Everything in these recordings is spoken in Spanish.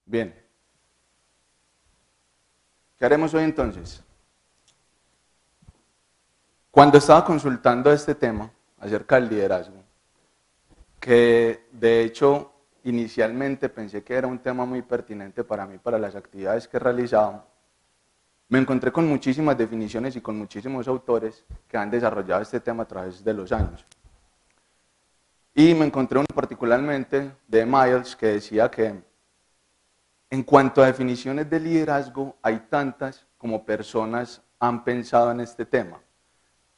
Bien, ¿qué haremos hoy entonces? Cuando estaba consultando este tema acerca del liderazgo, que de hecho inicialmente pensé que era un tema muy pertinente para mí, para las actividades que realizaba, me encontré con muchísimas definiciones y con muchísimos autores que han desarrollado este tema a través de los años. Y me encontré uno particularmente de Miles que decía que en cuanto a definiciones de liderazgo, hay tantas como personas han pensado en este tema.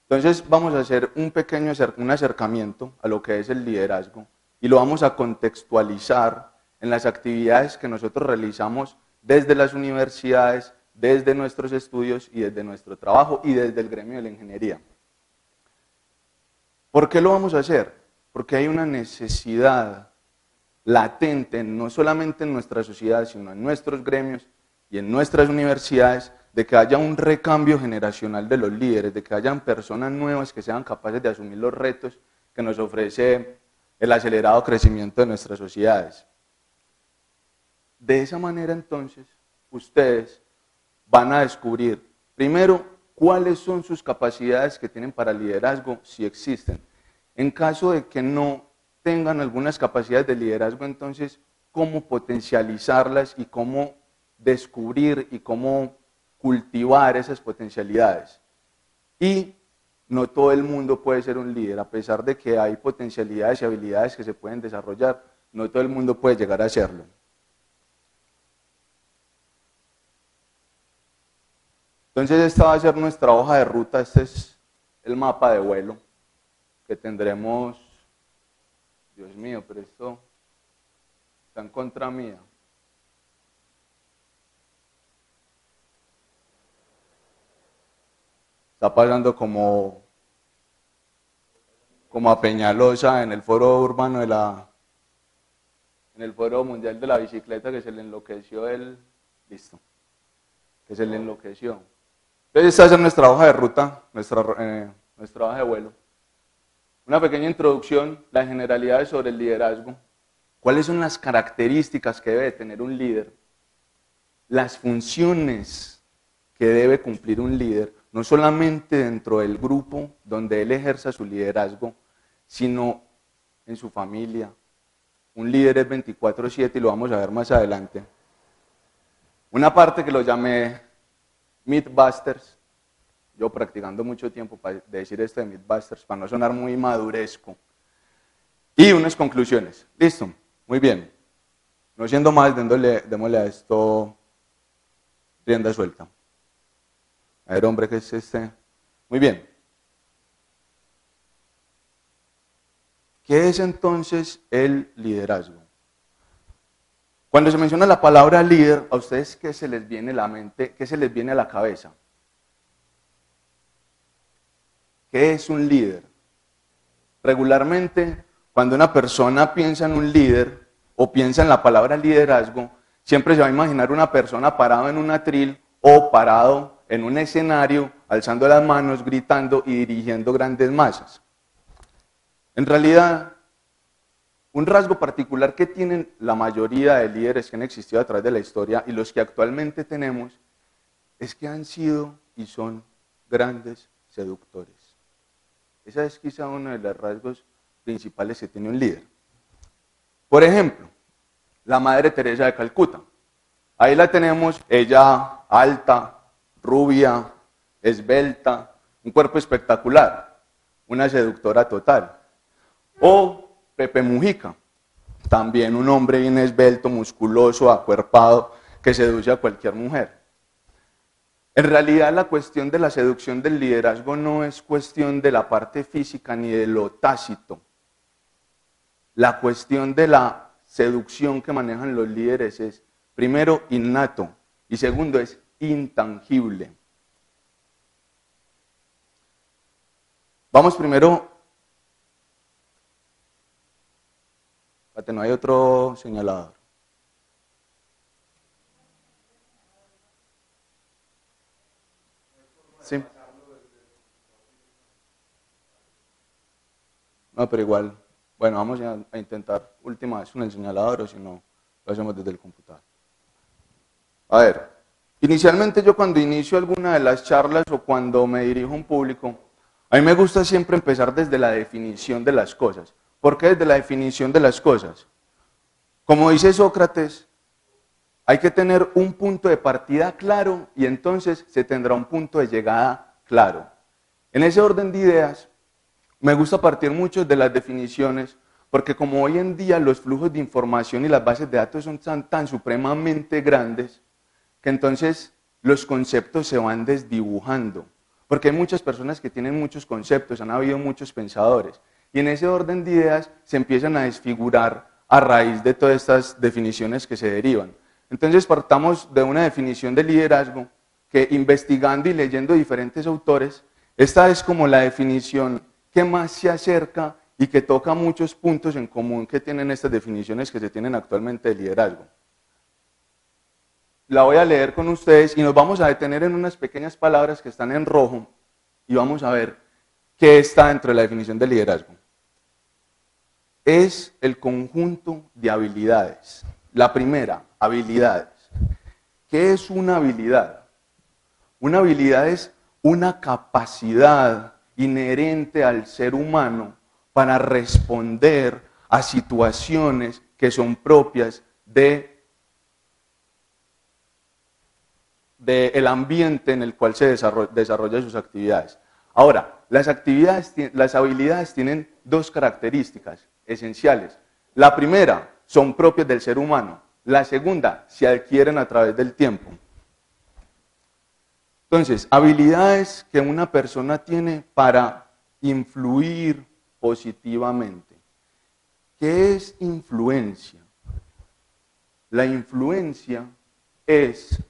Entonces vamos a hacer un acercamiento a lo que es el liderazgo y lo vamos a contextualizar en las actividades que nosotros realizamos desde las universidades, desde nuestros estudios y desde nuestro trabajo y desde el gremio de la ingeniería. ¿Por qué lo vamos a hacer? Porque hay una necesidad latente, no solamente en nuestra sociedad, sino en nuestros gremios y en nuestras universidades, de que haya un recambio generacional de los líderes, de que hayan personas nuevas que sean capaces de asumir los retos que nos ofrece el acelerado crecimiento de nuestras sociedades. De esa manera, entonces, ustedes van a descubrir, primero, cuáles son sus capacidades que tienen para liderazgo, si existen. En caso de que no tengan algunas capacidades de liderazgo, entonces, cómo potencializarlas y cómo descubrir y cómo cultivar esas potencialidades. Y no todo el mundo puede ser un líder, a pesar de que hay potencialidades y habilidades que se pueden desarrollar, no todo el mundo puede llegar a serlo. Entonces esta va a ser nuestra hoja de ruta, este es el mapa de vuelo que tendremos. Dios mío, pero esto está en contra mía. Está pasando como a Peñalosa en el foro urbano en el foro mundial de la bicicleta, que se le enloqueció listo, que se le enloqueció. Entonces esta va a ser nuestra hoja de ruta, nuestra hoja de vuelo. Una pequeña introducción, las generalidades sobre el liderazgo. ¿Cuáles son las características que debe tener un líder? Las funciones que debe cumplir un líder, no solamente dentro del grupo donde él ejerza su liderazgo, sino en su familia. Un líder es 24/7 y lo vamos a ver más adelante. Una parte que lo llamé Mythbusters, yo practicando mucho tiempo para decir esto de Mythbusters, para no sonar muy maduresco. Y unas conclusiones. Listo, muy bien. No siendo más, démosle a esto rienda suelta. A ver, hombre, ¿qué es este? Muy bien. ¿Qué es entonces el liderazgo? Cuando se menciona la palabra líder, ¿a ustedes qué se les viene a la mente? ¿Qué se les viene a la cabeza? ¿Qué es un líder? Regularmente, cuando una persona piensa en un líder o piensa en la palabra liderazgo, siempre se va a imaginar una persona parado en un atril o parado en un escenario, alzando las manos, gritando y dirigiendo grandes masas. En realidad, un rasgo particular que tienen la mayoría de líderes que han existido a través de la historia y los que actualmente tenemos es que han sido y son grandes seductores. Ese es quizá uno de los rasgos principales que tiene un líder. Por ejemplo, la Madre Teresa de Calcuta. Ahí la tenemos, ella alta, rubia, esbelta, un cuerpo espectacular, una seductora total. O Pepe Mujica, también un hombre bien esbelto, musculoso, acuerpado, que seduce a cualquier mujer. En realidad la cuestión de la seducción del liderazgo no es cuestión de la parte física ni de lo tácito. La cuestión de la seducción que manejan los líderes es, primero, innato y segundo, es intangible. Vamos primero, no hay otro señalador. Sí. No, pero igual, bueno, vamos a intentar última vez con el señalador o si no, lo hacemos desde el computador. A ver, inicialmente yo cuando inicio alguna de las charlas o cuando me dirijo a un público, a mí me gusta siempre empezar desde la definición de las cosas. ¿Por qué desde la definición de las cosas? Como dice Sócrates, hay que tener un punto de partida claro y entonces se tendrá un punto de llegada claro. En ese orden de ideas, me gusta partir mucho de las definiciones, porque como hoy en día los flujos de información y las bases de datos son tan supremamente grandes, que entonces los conceptos se van desdibujando. Porque hay muchas personas que tienen muchos conceptos, han habido muchos pensadores, y en ese orden de ideas se empiezan a desfigurar a raíz de todas estas definiciones que se derivan. Entonces partamos de una definición de liderazgo que investigando y leyendo diferentes autores, esta es como la definición que más se acerca y que toca muchos puntos en común que tienen estas definiciones que se tienen actualmente de liderazgo. La voy a leer con ustedes y nos vamos a detener en unas pequeñas palabras que están en rojo y vamos a ver qué está dentro de la definición de liderazgo. Es el conjunto de habilidades. La primera, habilidades. ¿Qué es una habilidad? Una habilidad es una capacidad inherente al ser humano para responder a situaciones que son propias del ambiente en el cual se desarrolla sus actividades. Ahora, las habilidades tienen dos características esenciales. La primera, son propias del ser humano. La segunda, se adquieren a través del tiempo. Entonces, habilidades que una persona tiene para influir positivamente. ¿Qué es influencia? La influencia es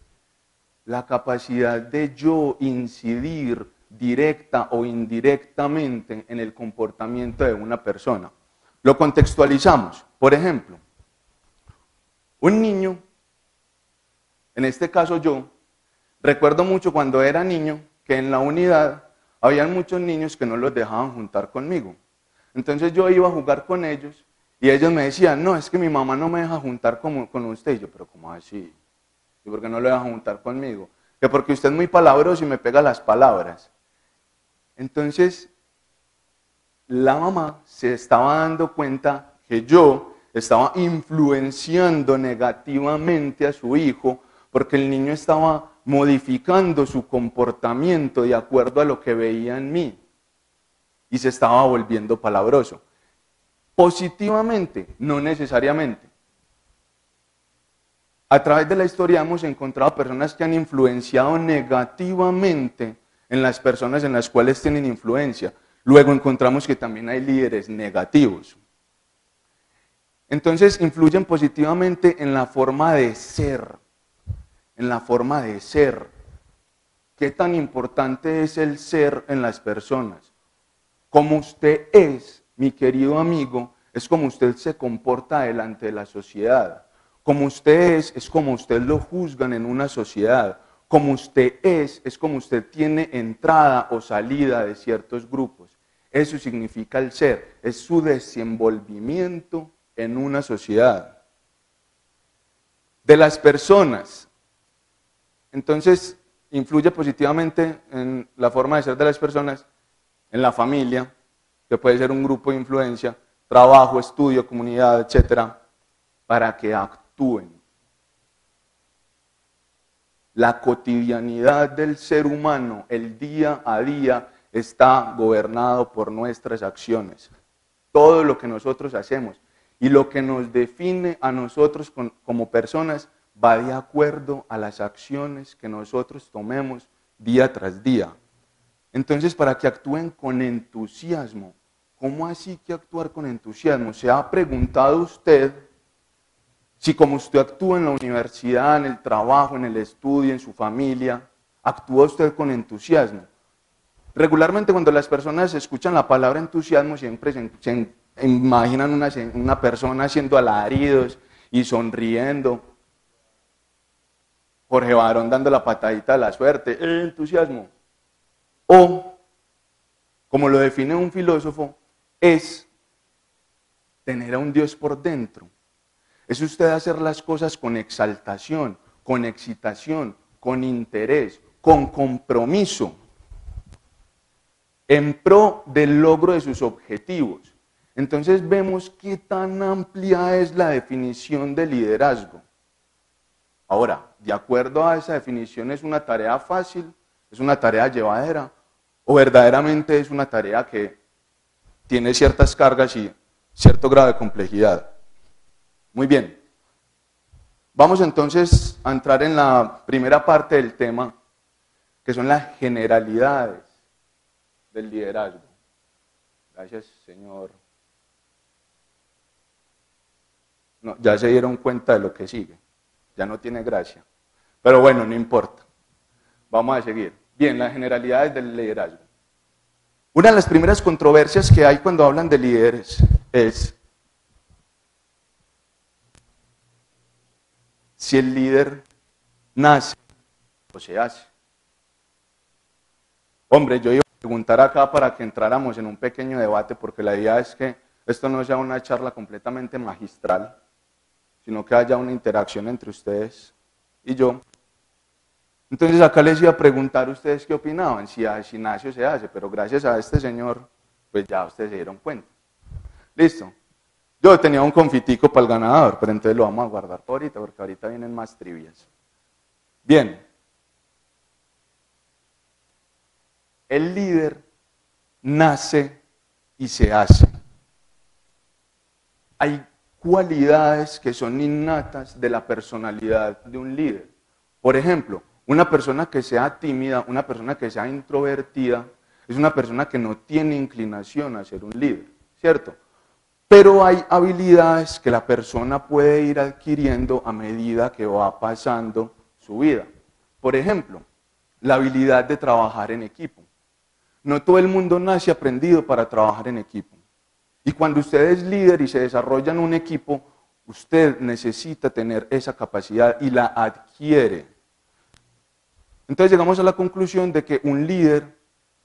la capacidad de yo incidir directa o indirectamente en el comportamiento de una persona. Lo contextualizamos. Por ejemplo, un niño, en este caso yo, recuerdo mucho cuando era niño que en la unidad habían muchos niños que no los dejaban juntar conmigo. Entonces yo iba a jugar con ellos y ellos me decían, no, es que mi mamá no me deja juntar con usted. Y yo, pero ¿cómo así? ¿Y por qué no lo deja juntar conmigo? Que porque usted es muy palabroso y me pega las palabras. Entonces, la mamá se estaba dando cuenta que yo estaba influenciando negativamente a su hijo porque el niño estaba modificando su comportamiento de acuerdo a lo que veía en mí y se estaba volviendo palabroso. Positivamente, no necesariamente. A través de la historia hemos encontrado personas que han influenciado negativamente en las personas en las cuales tienen influencia. Luego encontramos que también hay líderes negativos. Entonces influyen positivamente en la forma de ser. En la forma de ser. ¿Qué tan importante es el ser en las personas? Como usted es, mi querido amigo, es como usted se comporta delante de la sociedad. Como usted es como usted lo juzgan en una sociedad. Como usted es como usted tiene entrada o salida de ciertos grupos. Eso significa el ser, es su desenvolvimiento en una sociedad. De las personas, entonces influye positivamente en la forma de ser de las personas, en la familia, que puede ser un grupo de influencia, trabajo, estudio, comunidad, etcétera, para que actúen. La cotidianidad del ser humano, el día a día, está gobernado por nuestras acciones. Todo lo que nosotros hacemos y lo que nos define a nosotros como personas va de acuerdo a las acciones que nosotros tomemos día tras día. Entonces, para que actúen con entusiasmo, ¿cómo así que actuar con entusiasmo? ¿Se ha preguntado usted si como usted actúa en la universidad, en el trabajo, en el estudio, en su familia, actúa usted con entusiasmo? Regularmente cuando las personas escuchan la palabra entusiasmo siempre se imaginan una persona haciendo alaridos y sonriendo. Jorge Barón dando la patadita de la suerte, entusiasmo. O, como lo define un filósofo, es tener a un Dios por dentro. Es usted hacer las cosas con exaltación, con excitación, con interés, con compromiso, en pro del logro de sus objetivos. Entonces vemos qué tan amplia es la definición de liderazgo. Ahora, de acuerdo a esa definición, ¿es una tarea fácil? ¿Es una tarea llevadera? ¿O verdaderamente es una tarea que tiene ciertas cargas y cierto grado de complejidad? Muy bien. Vamos entonces a entrar en la primera parte del tema, que son las generalidades del liderazgo. Gracias, señor. No, ya se dieron cuenta de lo que sigue. Ya no tiene gracia. Pero bueno, no importa. Vamos a seguir. Bien, las generalidades del liderazgo. Una de las primeras controversias que hay cuando hablan de líderes es si el líder nace o se hace. Hombre, yo iba a preguntar acá para que entráramos en un pequeño debate, porque la idea es que esto no sea una charla completamente magistral, sino que haya una interacción entre ustedes y yo. Entonces acá les iba a preguntar a ustedes qué opinaban, si nace o se hace, pero gracias a este señor, pues ya ustedes se dieron cuenta. Listo. Yo tenía un confitico para el ganador, pero entonces lo vamos a guardar por ahorita, porque ahorita vienen más trivias. Bien. El líder nace y se hace. Hay cualidades que son innatas de la personalidad de un líder. Por ejemplo, una persona que sea tímida, una persona que sea introvertida, es una persona que no tiene inclinación a ser un líder, ¿cierto? Pero hay habilidades que la persona puede ir adquiriendo a medida que va pasando su vida. Por ejemplo, la habilidad de trabajar en equipo. No todo el mundo nace aprendido para trabajar en equipo. Y cuando usted es líder y se desarrolla en un equipo, usted necesita tener esa capacidad y la adquiere. Entonces llegamos a la conclusión de que un líder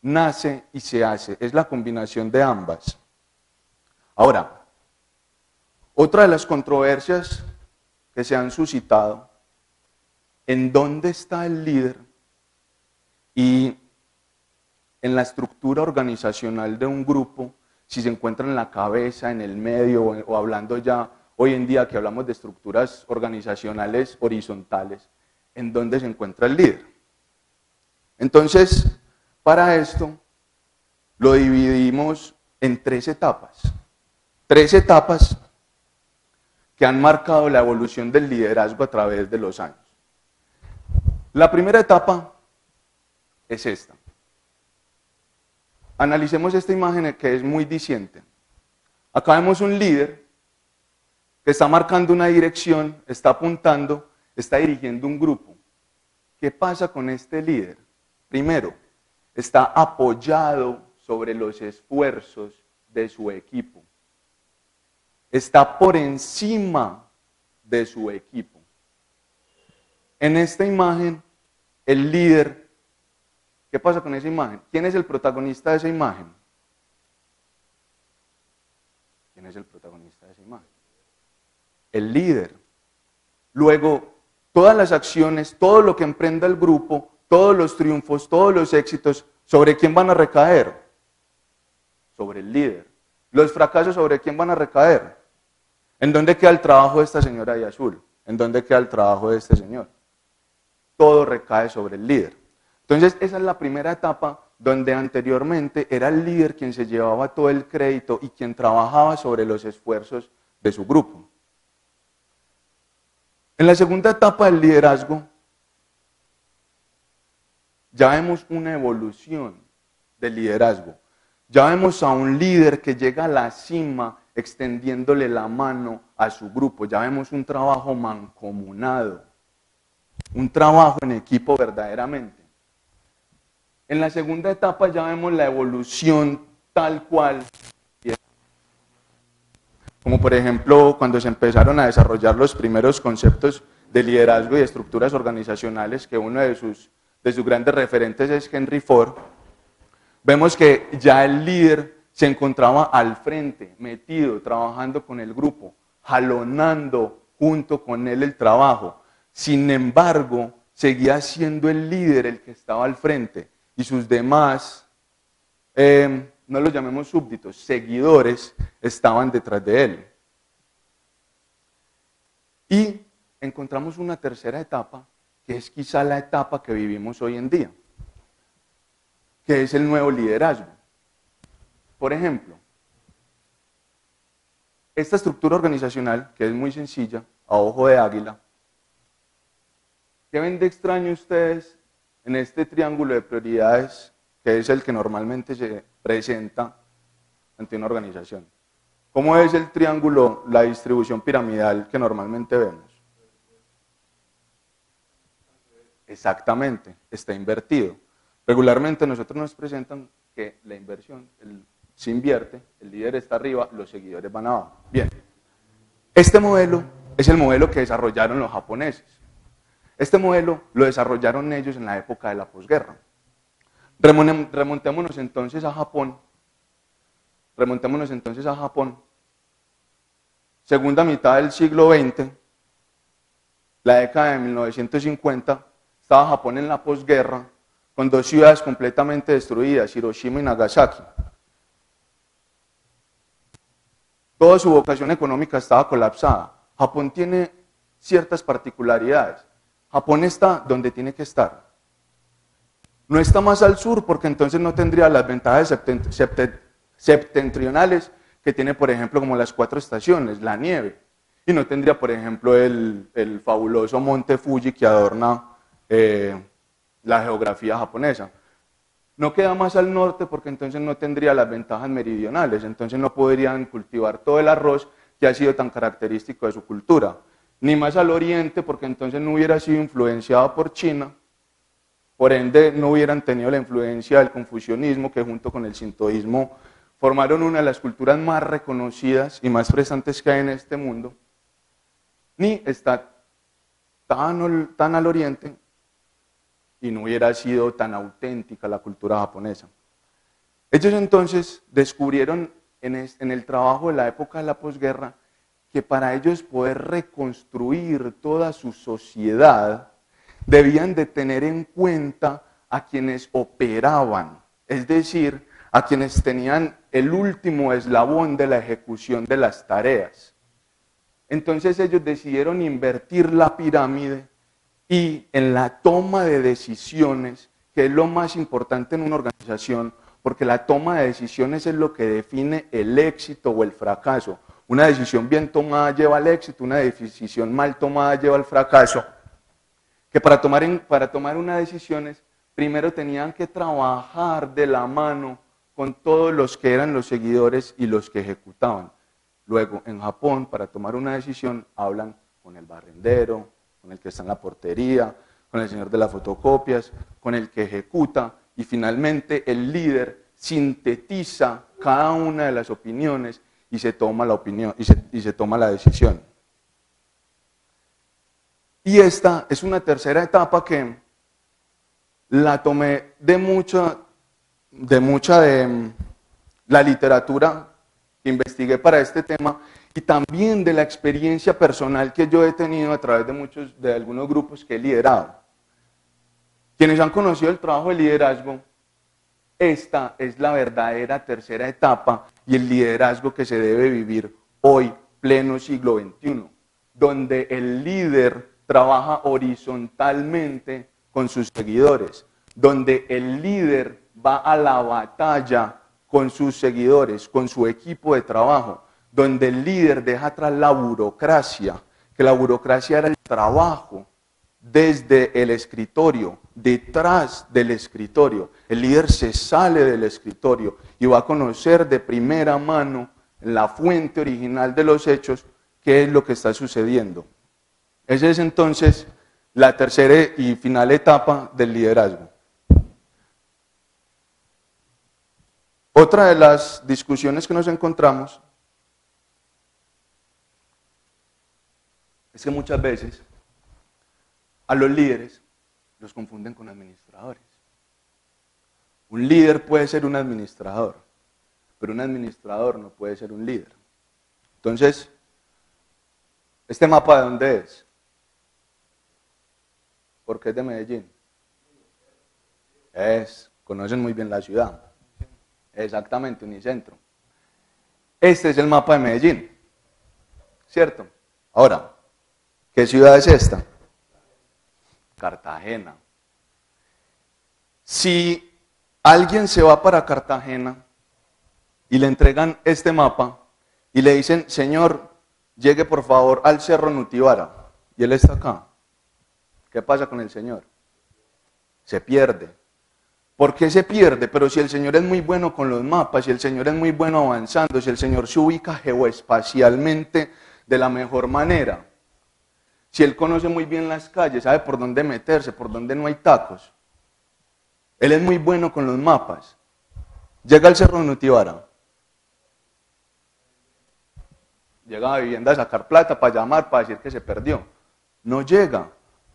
nace y se hace. Es la combinación de ambas. Ahora, otra de las controversias que se han suscitado, ¿en dónde está el líder? Y en la estructura organizacional de un grupo, si se encuentra en la cabeza, en el medio, o hablando ya hoy en día que hablamos de estructuras organizacionales horizontales, ¿en dónde se encuentra el líder? Entonces, para esto, lo dividimos en 3 etapas. 3 etapas que han marcado la evolución del liderazgo a través de los años. La primera etapa es esta. Analicemos esta imagen que es muy diciente. Acá vemos un líder que está marcando una dirección, está apuntando, está dirigiendo un grupo. ¿Qué pasa con este líder? Primero, está apoyado sobre los esfuerzos de su equipo. Está por encima de su equipo. En esta imagen, el líder, ¿qué pasa con esa imagen? ¿Quién es el protagonista de esa imagen? ¿Quién es el protagonista de esa imagen? El líder. Luego, todas las acciones, todo lo que emprenda el grupo, todos los triunfos, todos los éxitos, ¿sobre quién van a recaer? Sobre el líder. Los fracasos, ¿sobre quién van a recaer? ¿En dónde queda el trabajo de esta señora de azul? ¿En dónde queda el trabajo de este señor? Todo recae sobre el líder. Entonces, esa es la primera etapa donde anteriormente era el líder quien se llevaba todo el crédito y quien trabajaba sobre los esfuerzos de su grupo. En la segunda etapa del liderazgo, ya vemos una evolución del liderazgo. Ya vemos a un líder que llega a la cima extendiéndole la mano a su grupo. Ya vemos un trabajo mancomunado, un trabajo en equipo verdaderamente. En la segunda etapa ya vemos la evolución tal cual, como por ejemplo cuando se empezaron a desarrollar los primeros conceptos de liderazgo y de estructuras organizacionales, que uno de sus grandes referentes es Henry Ford. Vemos que ya el líder se encontraba al frente, metido, trabajando con el grupo, jalonando junto con él el trabajo. Sin embargo, seguía siendo el líder el que estaba al frente y sus demás, no los llamemos súbditos, seguidores, estaban detrás de él. Y encontramos una tercera etapa, que es quizá la etapa que vivimos hoy en día, que es el nuevo liderazgo. Por ejemplo, esta estructura organizacional, que es muy sencilla, a ojo de águila, ¿qué ven de extraño ustedes en este triángulo de prioridades, que es el que normalmente se presenta ante una organización? ¿Cómo es el triángulo, la distribución piramidal que normalmente vemos? Exactamente, está invertido. Regularmente nosotros nos presentan que la inversión se invierte, el líder está arriba, los seguidores van abajo. Bien, este modelo es el modelo que desarrollaron los japoneses. Este modelo lo desarrollaron ellos en la época de la posguerra. Remontémonos entonces a Japón. Segunda mitad del siglo XX, la década de 1950, estaba Japón en la posguerra, con dos ciudades completamente destruidas, Hiroshima y Nagasaki. Toda su vocación económica estaba colapsada. Japón tiene ciertas particularidades. Japón está donde tiene que estar. No está más al sur porque entonces no tendría las ventajas septentrionales que tiene, por ejemplo, como las 4 estaciones, la nieve. Y no tendría, por ejemplo, el fabuloso monte Fuji que adorna la geografía japonesa. No queda más al norte porque entonces no tendría las ventajas meridionales, entonces no podrían cultivar todo el arroz que ha sido tan característico de su cultura. Ni más al oriente porque entonces no hubiera sido influenciado por China, por ende no hubieran tenido la influencia del confucianismo que junto con el sintoísmo formaron una de las culturas más reconocidas y más fresantes que hay en este mundo, ni está tan al oriente y no hubiera sido tan auténtica la cultura japonesa. Ellos entonces descubrieron en el trabajo de la época de la posguerra que para ellos poder reconstruir toda su sociedad debían de tener en cuenta a quienes operaban, es decir, a quienes tenían el último eslabón de la ejecución de las tareas. Entonces ellos decidieron invertir la pirámide y en la toma de decisiones, que es lo más importante en una organización, porque la toma de decisiones es lo que define el éxito o el fracaso. Una decisión bien tomada lleva al éxito, una decisión mal tomada lleva al fracaso. Que para tomar unas decisiones, primero tenían que trabajar de la mano con todos los que eran los seguidores y los que ejecutaban. Luego, en Japón, para tomar una decisión, hablan con el barrendero, con el que está en la portería, con el señor de las fotocopias, con el que ejecuta, y finalmente el líder sintetiza cada una de las opiniones y se toma la opinión y se toma la decisión. Y esta es una tercera etapa que la tomé de la literatura que investigué para este tema y también de la experiencia personal que yo he tenido a través de algunos grupos que he liderado. Quienes han conocido el trabajo de liderazgo, esta es la verdadera tercera etapa y el liderazgo que se debe vivir hoy, pleno siglo XXI, donde el líder trabaja horizontalmente con sus seguidores, donde el líder va a la batalla con sus seguidores, con su equipo de trabajo, donde el líder deja atrás la burocracia, que la burocracia era el trabajo desde el escritorio, detrás del escritorio. El líder se sale del escritorio y va a conocer de primera mano la fuente original de los hechos, qué es lo que está sucediendo. Esa es entonces la tercera y final etapa del liderazgo. Otra de las discusiones que nos encontramos es que muchas veces a los líderes los confunden con administradores. Un líder puede ser un administrador, pero un administrador no puede ser un líder. Entonces, ¿este mapa de dónde es? ¿Por qué es de Medellín? Conocen muy bien la ciudad. Exactamente, Unicentro. Este es el mapa de Medellín, ¿cierto? Ahora, ¿qué ciudad es esta? Cartagena. Si alguien se va para Cartagena y le entregan este mapa y le dicen, señor, llegue por favor al Cerro Nutibara, y él está acá, ¿qué pasa con el señor? Se pierde. ¿Por qué se pierde? Pero si el Señor es muy bueno con los mapas, si el Señor es muy bueno avanzando, si el Señor se ubica geoespacialmente de la mejor manera, si Él conoce muy bien las calles, sabe por dónde meterse, por dónde no hay tacos, Él es muy bueno con los mapas. Llega al Cerro Nutibara, llega a vivienda a sacar plata para llamar, para decir que se perdió. No llega.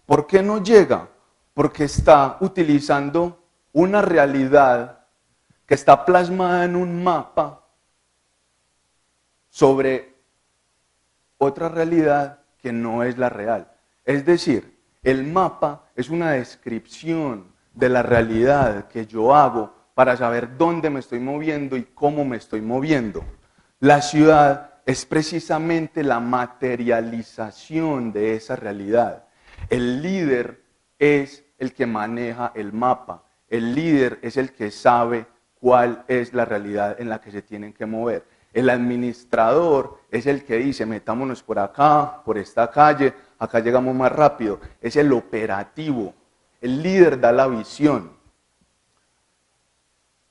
¿Por qué no llega? Porque está utilizando una realidad que está plasmada en un mapa sobre otra realidad que no es la real. Es decir, el mapa es una descripción de la realidad que yo hago para saber dónde me estoy moviendo y cómo me estoy moviendo. La ciudad es precisamente la materialización de esa realidad. El líder es el que maneja el mapa. El líder es el que sabe cuál es la realidad en la que se tienen que mover. El administrador es el que dice, metámonos por acá, por esta calle, acá llegamos más rápido. Es el operativo. El líder da la visión.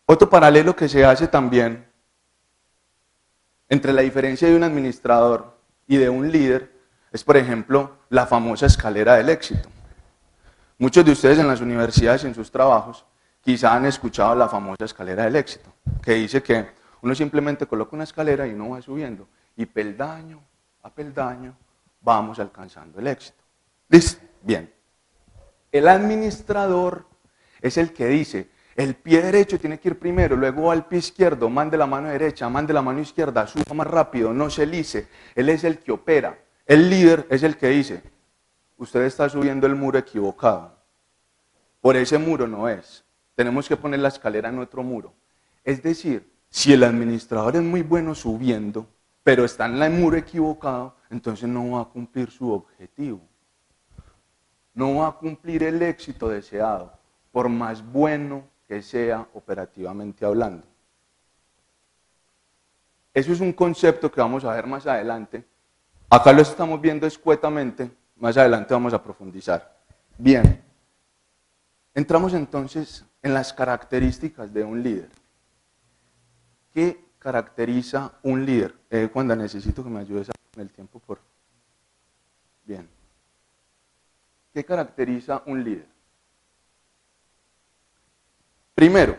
Otro paralelo que se hace también entre la diferencia de un administrador y de un líder es, por ejemplo, la famosa escalera del éxito. Muchos de ustedes en las universidades y en sus trabajos quizá han escuchado la famosa escalera del éxito, que dice que uno simplemente coloca una escalera y uno va subiendo y peldaño a peldaño vamos alcanzando el éxito. ¿Listo? Bien. El administrador es el que dice, el pie derecho tiene que ir primero, luego va al pie izquierdo, mande la mano derecha, mande la mano izquierda, suba más rápido, no se lice. Él es el que opera. El líder es el que dice, usted está subiendo el muro equivocado. Por ese muro no es. Tenemos que poner la escalera en otro muro. Es decir, si el administrador es muy bueno subiendo, pero está en el muro equivocado, entonces no va a cumplir su objetivo. No va a cumplir el éxito deseado, por más bueno que sea operativamente hablando. Eso es un concepto que vamos a ver más adelante. Acá lo estamos viendo escuetamente, más adelante vamos a profundizar. Bien, entramos entonces en las características de un líder. ¿Qué caracteriza un líder? Cuando necesito que me ayudes con el tiempo, por. Bien. ¿Qué caracteriza un líder? Primero,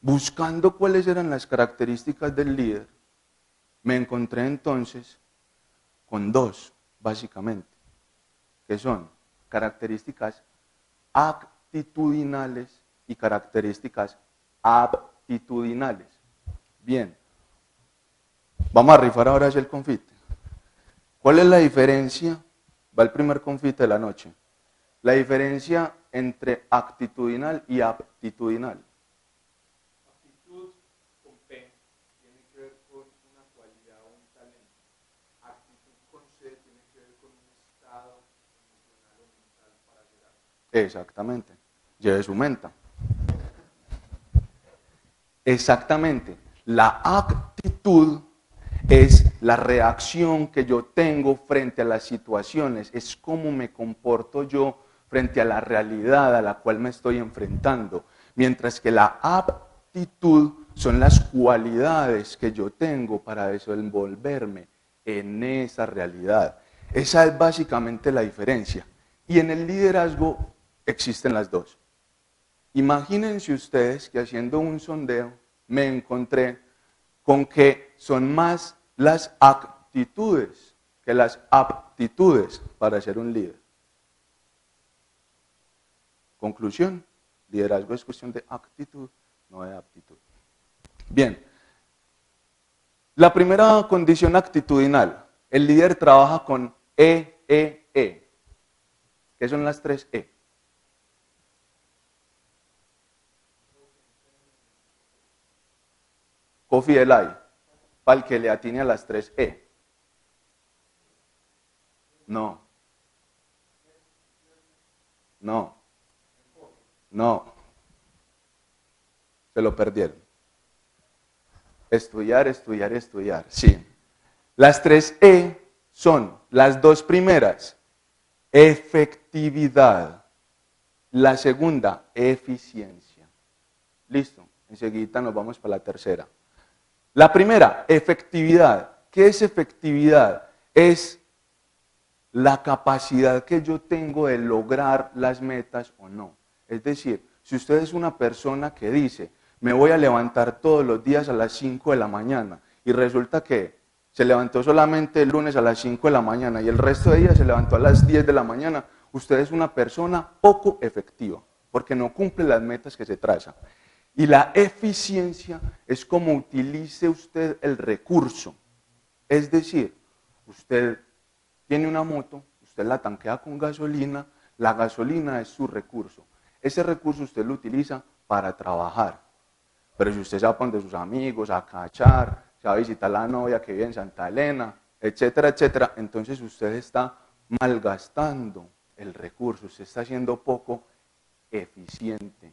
buscando cuáles eran las características del líder, me encontré entonces con dos, básicamente, que son características actitudinales y características aptitudinales. Bien, vamos a rifar ahora el confite. ¿Cuál es la diferencia? Va el primer confite de la noche. La diferencia entre actitudinal y aptitudinal. Actitud con P tiene que ver con una cualidad o un talento. Actitud con C tiene que ver con un estado emocional o mental para llegar. Exactamente. Lleve su menta. Exactamente. La actitud es la reacción que yo tengo frente a las situaciones, es cómo me comporto yo frente a la realidad a la cual me estoy enfrentando, mientras que la aptitud son las cualidades que yo tengo para desenvolverme en esa realidad. Esa es básicamente la diferencia. Y en el liderazgo existen las dos. Imagínense ustedes que haciendo un sondeo me encontré con que son más las actitudes que las aptitudes para ser un líder. Conclusión, liderazgo es cuestión de actitud, no de aptitud. Bien, la primera condición actitudinal, el líder trabaja con EEE. ¿Qué son las 3 E? Kofi Delay, para el que le atine a las 3 E. No. No. No. Se lo perdieron. Estudiar, estudiar, estudiar. Sí. Las 3 E son las dos primeras. Efectividad. La segunda, eficiencia. Listo. Enseguida nos vamos para la tercera. La primera, efectividad. ¿Qué es efectividad? Es la capacidad que yo tengo de lograr las metas o no. Es decir, si usted es una persona que dice, me voy a levantar todos los días a las 5 de la mañana y resulta que se levantó solamente el lunes a las 5 de la mañana y el resto de días se levantó a las 10 de la mañana, usted es una persona poco efectiva porque no cumple las metas que se traza. Y la eficiencia es como utilice usted el recurso. Es decir, usted tiene una moto, usted la tanquea con gasolina, la gasolina es su recurso. Ese recurso usted lo utiliza para trabajar. Pero si usted se va con sus amigos a cachar, se va a visitar a la novia que vive en Santa Elena, etcétera, etcétera, entonces usted está malgastando el recurso, usted está siendo poco eficiente.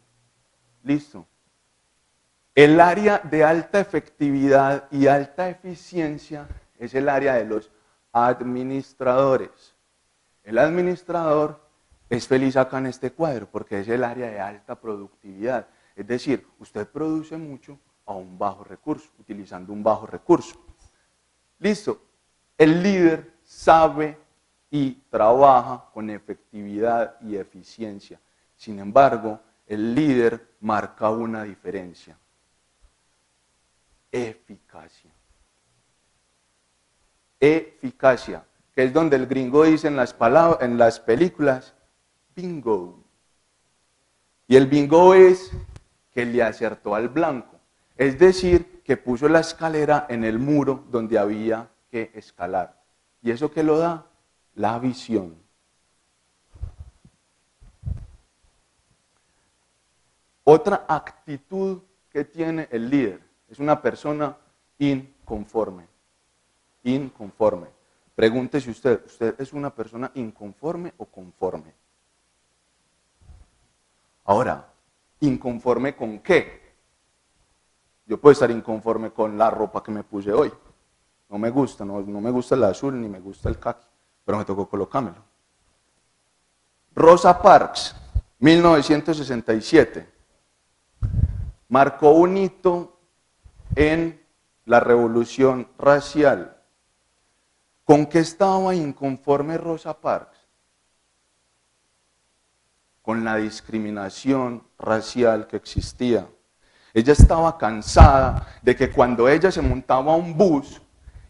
¿Listo? El área de alta efectividad y alta eficiencia es el área de los administradores. El administrador es feliz acá en este cuadro porque es el área de alta productividad. Es decir, usted produce mucho a un bajo recurso, utilizando un bajo recurso. Listo. El líder sabe y trabaja con efectividad y eficiencia. Sin embargo, el líder marca una diferencia. Eficacia. Eficacia, que es donde el gringo dice en las películas, bingo. Y el bingo es que le acertó al blanco. Es decir, que puso la escalera en el muro donde había que escalar. ¿Y eso qué lo da? La visión. Otra actitud que tiene el líder es una persona inconforme. Inconforme. Pregúntese usted, ¿usted es una persona inconforme o conforme? Ahora, ¿inconforme con qué? Yo puedo estar inconforme con la ropa que me puse hoy. No me gusta, no me gusta el azul ni me gusta el caqui, pero me tocó colocármelo. Rosa Parks, 1967, marcó un hito en la revolución racial. ¿Con qué estaba inconforme Rosa Parks? Con la discriminación racial que existía. Ella estaba cansada de que cuando ella se montaba a un bus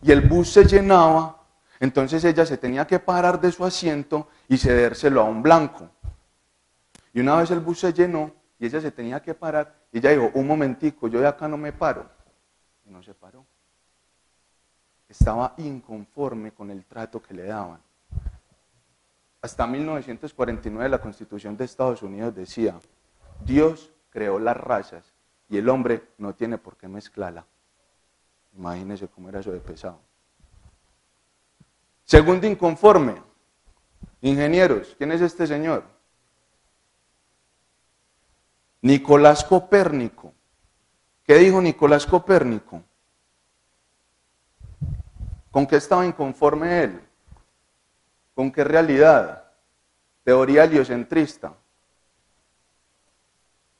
y el bus se llenaba, entonces ella se tenía que parar de su asiento y cedérselo a un blanco. Y una vez el bus se llenó y ella se tenía que parar, y ella dijo, un momentico, yo de acá no me paro. Y no se paró. Estaba inconforme con el trato que le daban. Hasta 1949 la Constitución de Estados Unidos decía, Dios creó las razas y el hombre no tiene por qué mezclarla. Imagínense cómo era eso de pesado. Segundo inconforme, ingenieros, ¿quién es este señor? Nicolás Copérnico. ¿Qué dijo Nicolás Copérnico? ¿Con qué estaba inconforme él? ¿Con qué realidad? Teoría heliocentrista.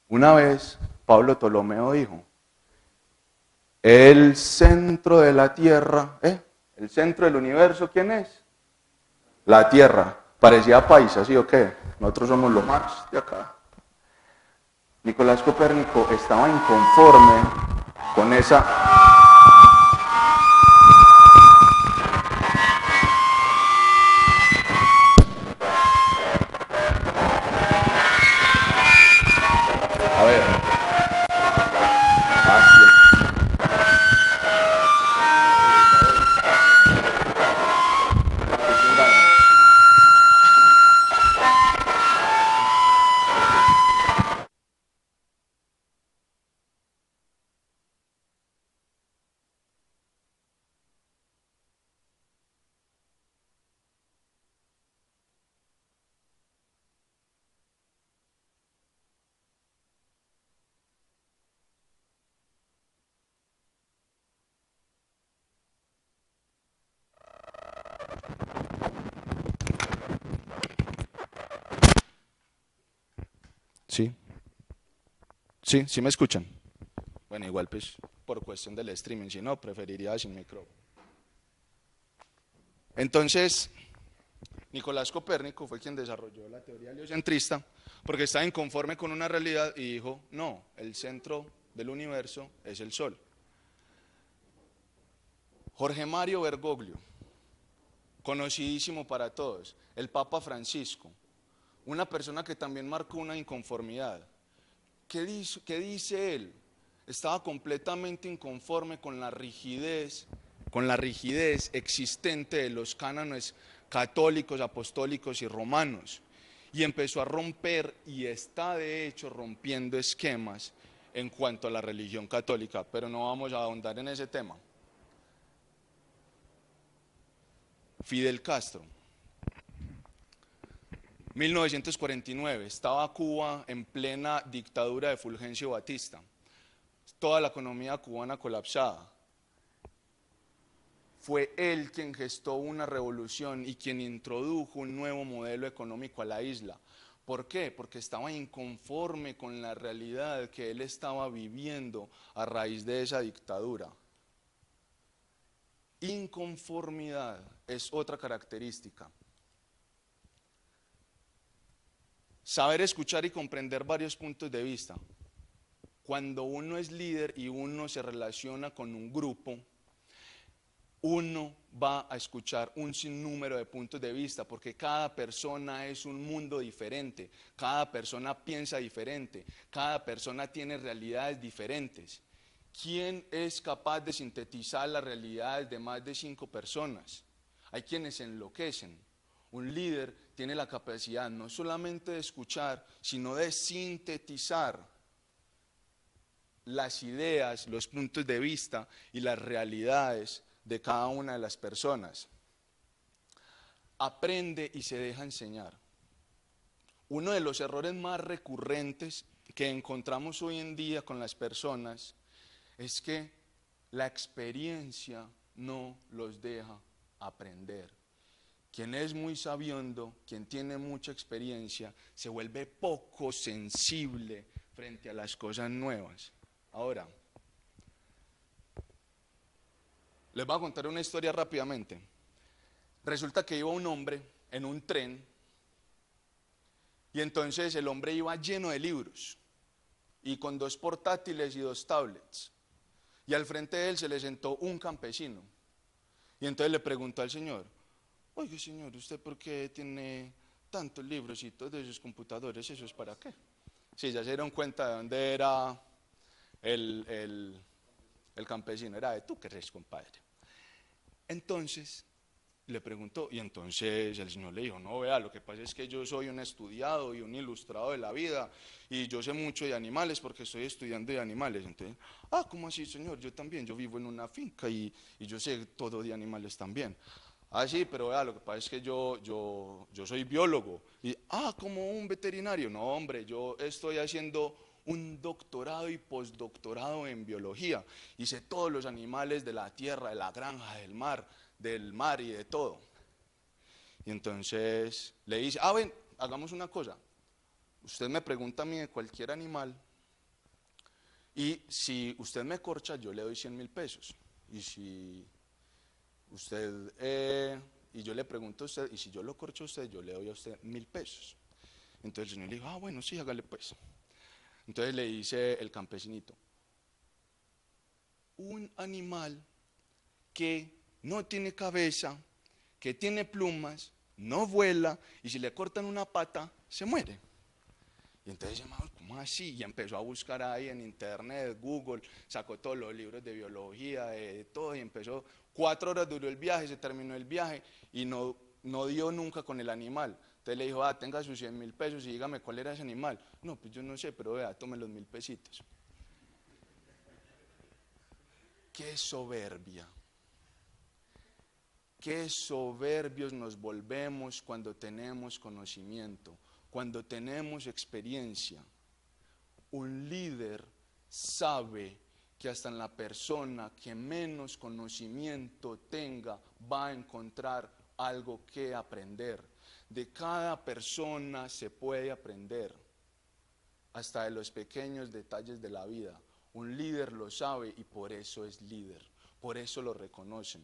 Una vez Pablo Ptolomeo dijo, el centro de la Tierra, el centro del universo, ¿quién es? La Tierra. Parecía paisa, ¿sí o qué? Nosotros somos los Marx de acá. Nicolás Copérnico estaba inconforme con esa... A ver. Sí, sí me escuchan. Bueno, igual pues por cuestión del streaming, si no, preferiría sin micrófono. Entonces, Nicolás Copérnico fue quien desarrolló la teoría heliocentrista porque estaba inconforme con una realidad y dijo, no, el centro del universo es el Sol. Jorge Mario Bergoglio, conocidísimo para todos, el Papa Francisco, una persona que también marcó una inconformidad. ¿Qué dice él? Estaba completamente inconforme con la rigidez existente de los cánones católicos, apostólicos y romanos. Y empezó a romper, y está de hecho rompiendo esquemas en cuanto a la religión católica, pero no vamos a ahondar en ese tema. Fidel Castro, 1949, estaba Cuba en plena dictadura de Fulgencio Batista, toda la economía cubana colapsada. Fue él quien gestó una revolución y quien introdujo un nuevo modelo económico a la isla. ¿Por qué? Porque estaba inconforme con la realidad que él estaba viviendo a raíz de esa dictadura. Inconformidad es otra característica. Saber escuchar y comprender varios puntos de vista. Cuando uno es líder y uno se relaciona con un grupo, uno va a escuchar un sinnúmero de puntos de vista, porque cada persona es un mundo diferente, cada persona piensa diferente, cada persona tiene realidades diferentes. ¿Quién es capaz de sintetizar las realidades de más de 5 personas? Hay quienes se enloquecen. Un líder tiene la capacidad no solamente de escuchar, sino de sintetizar las ideas, los puntos de vista y las realidades de cada una de las personas. Aprende y se deja enseñar. Uno de los errores más recurrentes que encontramos hoy en día con las personas es que la experiencia no los deja aprender. Quien es muy sabiondo, quien tiene mucha experiencia, se vuelve poco sensible frente a las cosas nuevas. Ahora, les voy a contar una historia rápidamente. Resulta que iba un hombre en un tren y entonces el hombre iba lleno de libros y con 2 portátiles y 2 tablets. Y al frente de él se le sentó un campesino. Y entonces le preguntó al señor, oye señor, ¿usted por qué tiene tantos librositos de sus computadores? ¿Eso es para qué? Sí, ya se dieron cuenta de dónde era el campesino. Era de tú que eres, compadre. Entonces le preguntó, y entonces el señor le dijo, no, vea, lo que pasa es que yo soy un estudiado y un ilustrado de la vida, y yo sé mucho de animales porque estoy estudiando de animales. Entonces, ¿cómo así, señor? Yo también, yo vivo en una finca y yo sé todo de animales también. Sí, pero vea, lo que pasa es que yo soy biólogo. Y, como un veterinario. No, hombre, yo estoy haciendo un doctorado y postdoctorado en biología. Y sé todos los animales de la tierra, de la granja, del mar y de todo. Y entonces le dice, ven, hagamos una cosa. Usted me pregunta a mí de cualquier animal y si usted me corcha, yo le doy 100.000 pesos. Y si y yo le pregunto a usted, y si yo lo corcho a usted, yo le doy a usted 1.000 pesos. Entonces el señor le dijo, bueno, sí, hágale pues. Entonces le dice el campesinito, un animal que no tiene cabeza, que tiene plumas, no vuela, y si le cortan una pata, se muere. Y entonces llamamos, ¿cómo así? Y empezó a buscar ahí en internet, Google, sacó todos los libros de biología, de todo, y empezó, 4 horas duró el viaje, se terminó el viaje, y no dio nunca con el animal. Entonces le dijo, tenga sus 100.000 pesos y dígame cuál era ese animal. No, pues yo no sé, pero vea, tome los 1.000 pesitos. ¡Qué soberbia! Qué soberbios nos volvemos cuando tenemos conocimiento, cuando tenemos experiencia. Un líder sabe que hasta en la persona que menos conocimiento tenga va a encontrar algo que aprender. De cada persona se puede aprender. hasta de los pequeños detalles de la vida. Un líder lo sabe y por eso es líder, por eso lo reconocen.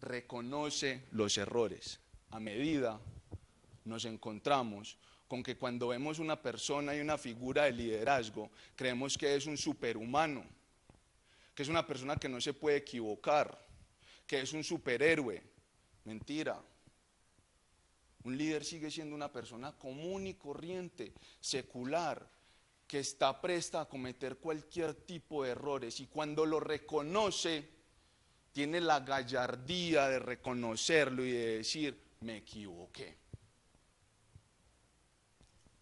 Reconoce los errores. A medida nos encontramos con que cuando vemos una persona y una figura de liderazgo, creemos que es un superhumano, que es una persona que no se puede equivocar, que es un superhéroe. Mentira. Un líder sigue siendo una persona común y corriente, secular, que está presta a cometer cualquier tipo de errores, y cuando lo reconoce, tiene la gallardía de reconocerlo y de decir, me equivoqué.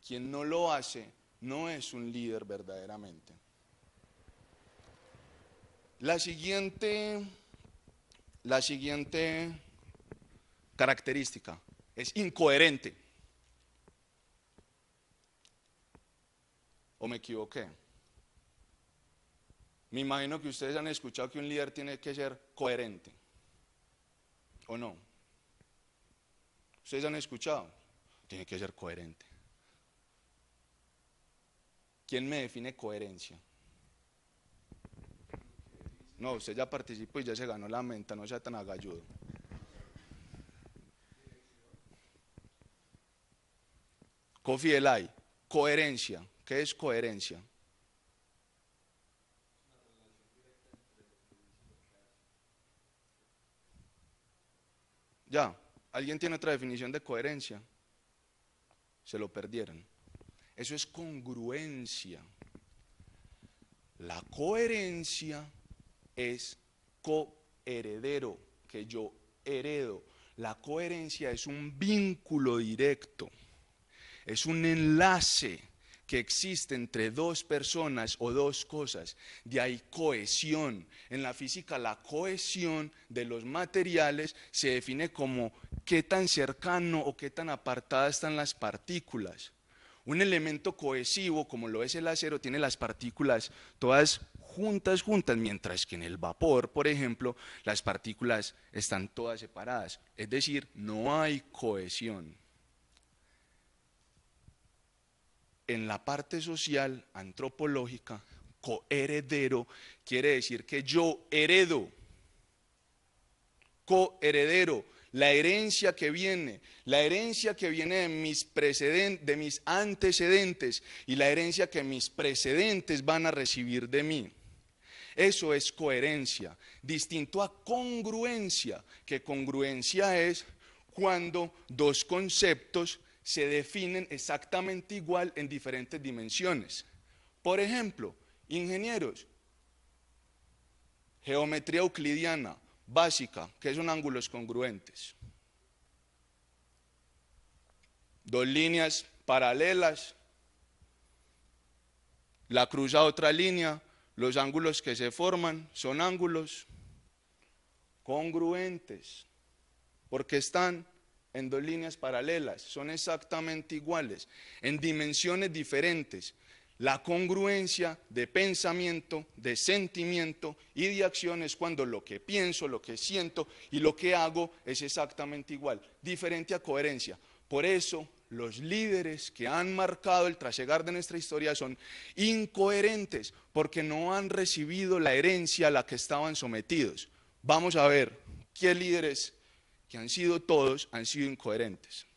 Quien no lo hace no es un líder verdaderamente. La siguiente característica es incoherente. ¿O me equivoqué? Me imagino que ustedes han escuchado que un líder tiene que ser coherente. ¿O no? ¿Ustedes han escuchado? Tiene que ser coherente. ¿Quién me define coherencia? No, usted ya participó y ya se ganó la menta, no sea tan agalludo. Kofi Elai, coherencia. ¿Qué es coherencia? Ya, ¿alguien tiene otra definición de coherencia? Se lo perdieron. Eso es congruencia. La coherencia es coheredero, que yo heredo. La coherencia es un vínculo directo, es un enlace que existe entre dos personas o dos cosas. De ahí cohesión. En la física, la cohesión de los materiales se define como qué tan cercano o qué tan apartada están las partículas. Un elemento cohesivo, como lo es el acero, tiene las partículas todas juntas, mientras que en el vapor, por ejemplo, las partículas están todas separadas. Es decir, no hay cohesión. En la parte social, antropológica, coheredero quiere decir que yo heredo. Coheredero, la herencia que viene de mis antecedentes y la herencia que mis precedentes van a recibir de mí. Eso es coherencia, distinto a congruencia, que congruencia es cuando dos conceptos se definen exactamente igual en diferentes dimensiones. Por ejemplo, ingenieros, geometría euclidiana básica, que son ángulos congruentes. Dos líneas paralelas, la cruza otra línea, los ángulos que se forman son ángulos congruentes, porque están en dos líneas paralelas, son exactamente iguales, en dimensiones diferentes. La congruencia de pensamiento, de sentimiento y de acción es cuando lo que pienso, lo que siento y lo que hago es exactamente igual, diferente a coherencia. Por eso los líderes que han marcado el trasegar de nuestra historia son incoherentes, porque no han recibido la herencia a la que estaban sometidos. Vamos a ver qué líderes que han sido todos, han sido incoherentes.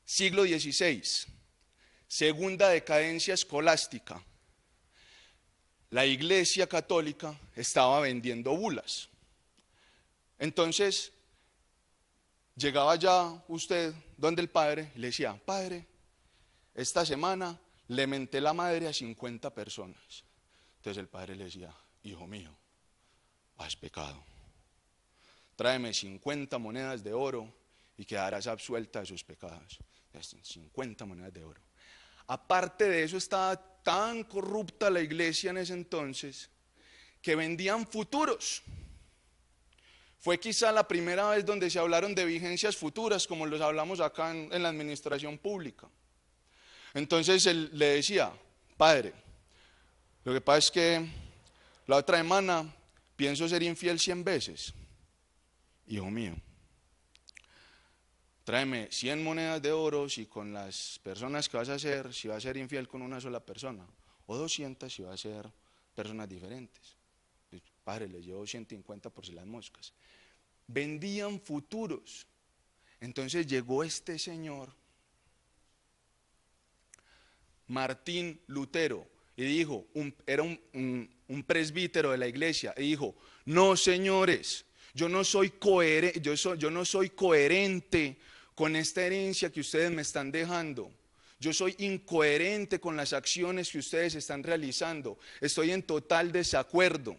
Siglo XVI, segunda decadencia escolástica. La Iglesia Católica estaba vendiendo bulas. Entonces, llegaba ya usted donde el padre y le decía, padre, esta semana le menté la madre a 50 personas. Entonces el padre le decía, hijo mío, has pecado. Tráeme 50 monedas de oro y quedarás absuelta de sus pecados. 50 monedas de oro. Aparte de eso, estaba tan corrupta la iglesia en ese entonces que vendían futuros. Fue quizá la primera vez donde se hablaron de vigencias futuras, como los hablamos acá en la administración pública. Entonces él le decía, padre, lo que pasa es que la otra semana pienso ser infiel 100 veces. Hijo mío, tráeme 100 monedas de oro si con las personas que vas a hacer, si vas a ser infiel con una sola persona, o 200 si vas a ser personas diferentes. Pues, padre, les llevo 150 por si las moscas. Vendían futuros. Entonces llegó este señor, Martín Lutero, y dijo, era un presbítero de la iglesia, y dijo, no señores, yo no soy coherente con esta herencia que ustedes me están dejando. Yo soy incoherente con las acciones que ustedes están realizando. Estoy en total desacuerdo.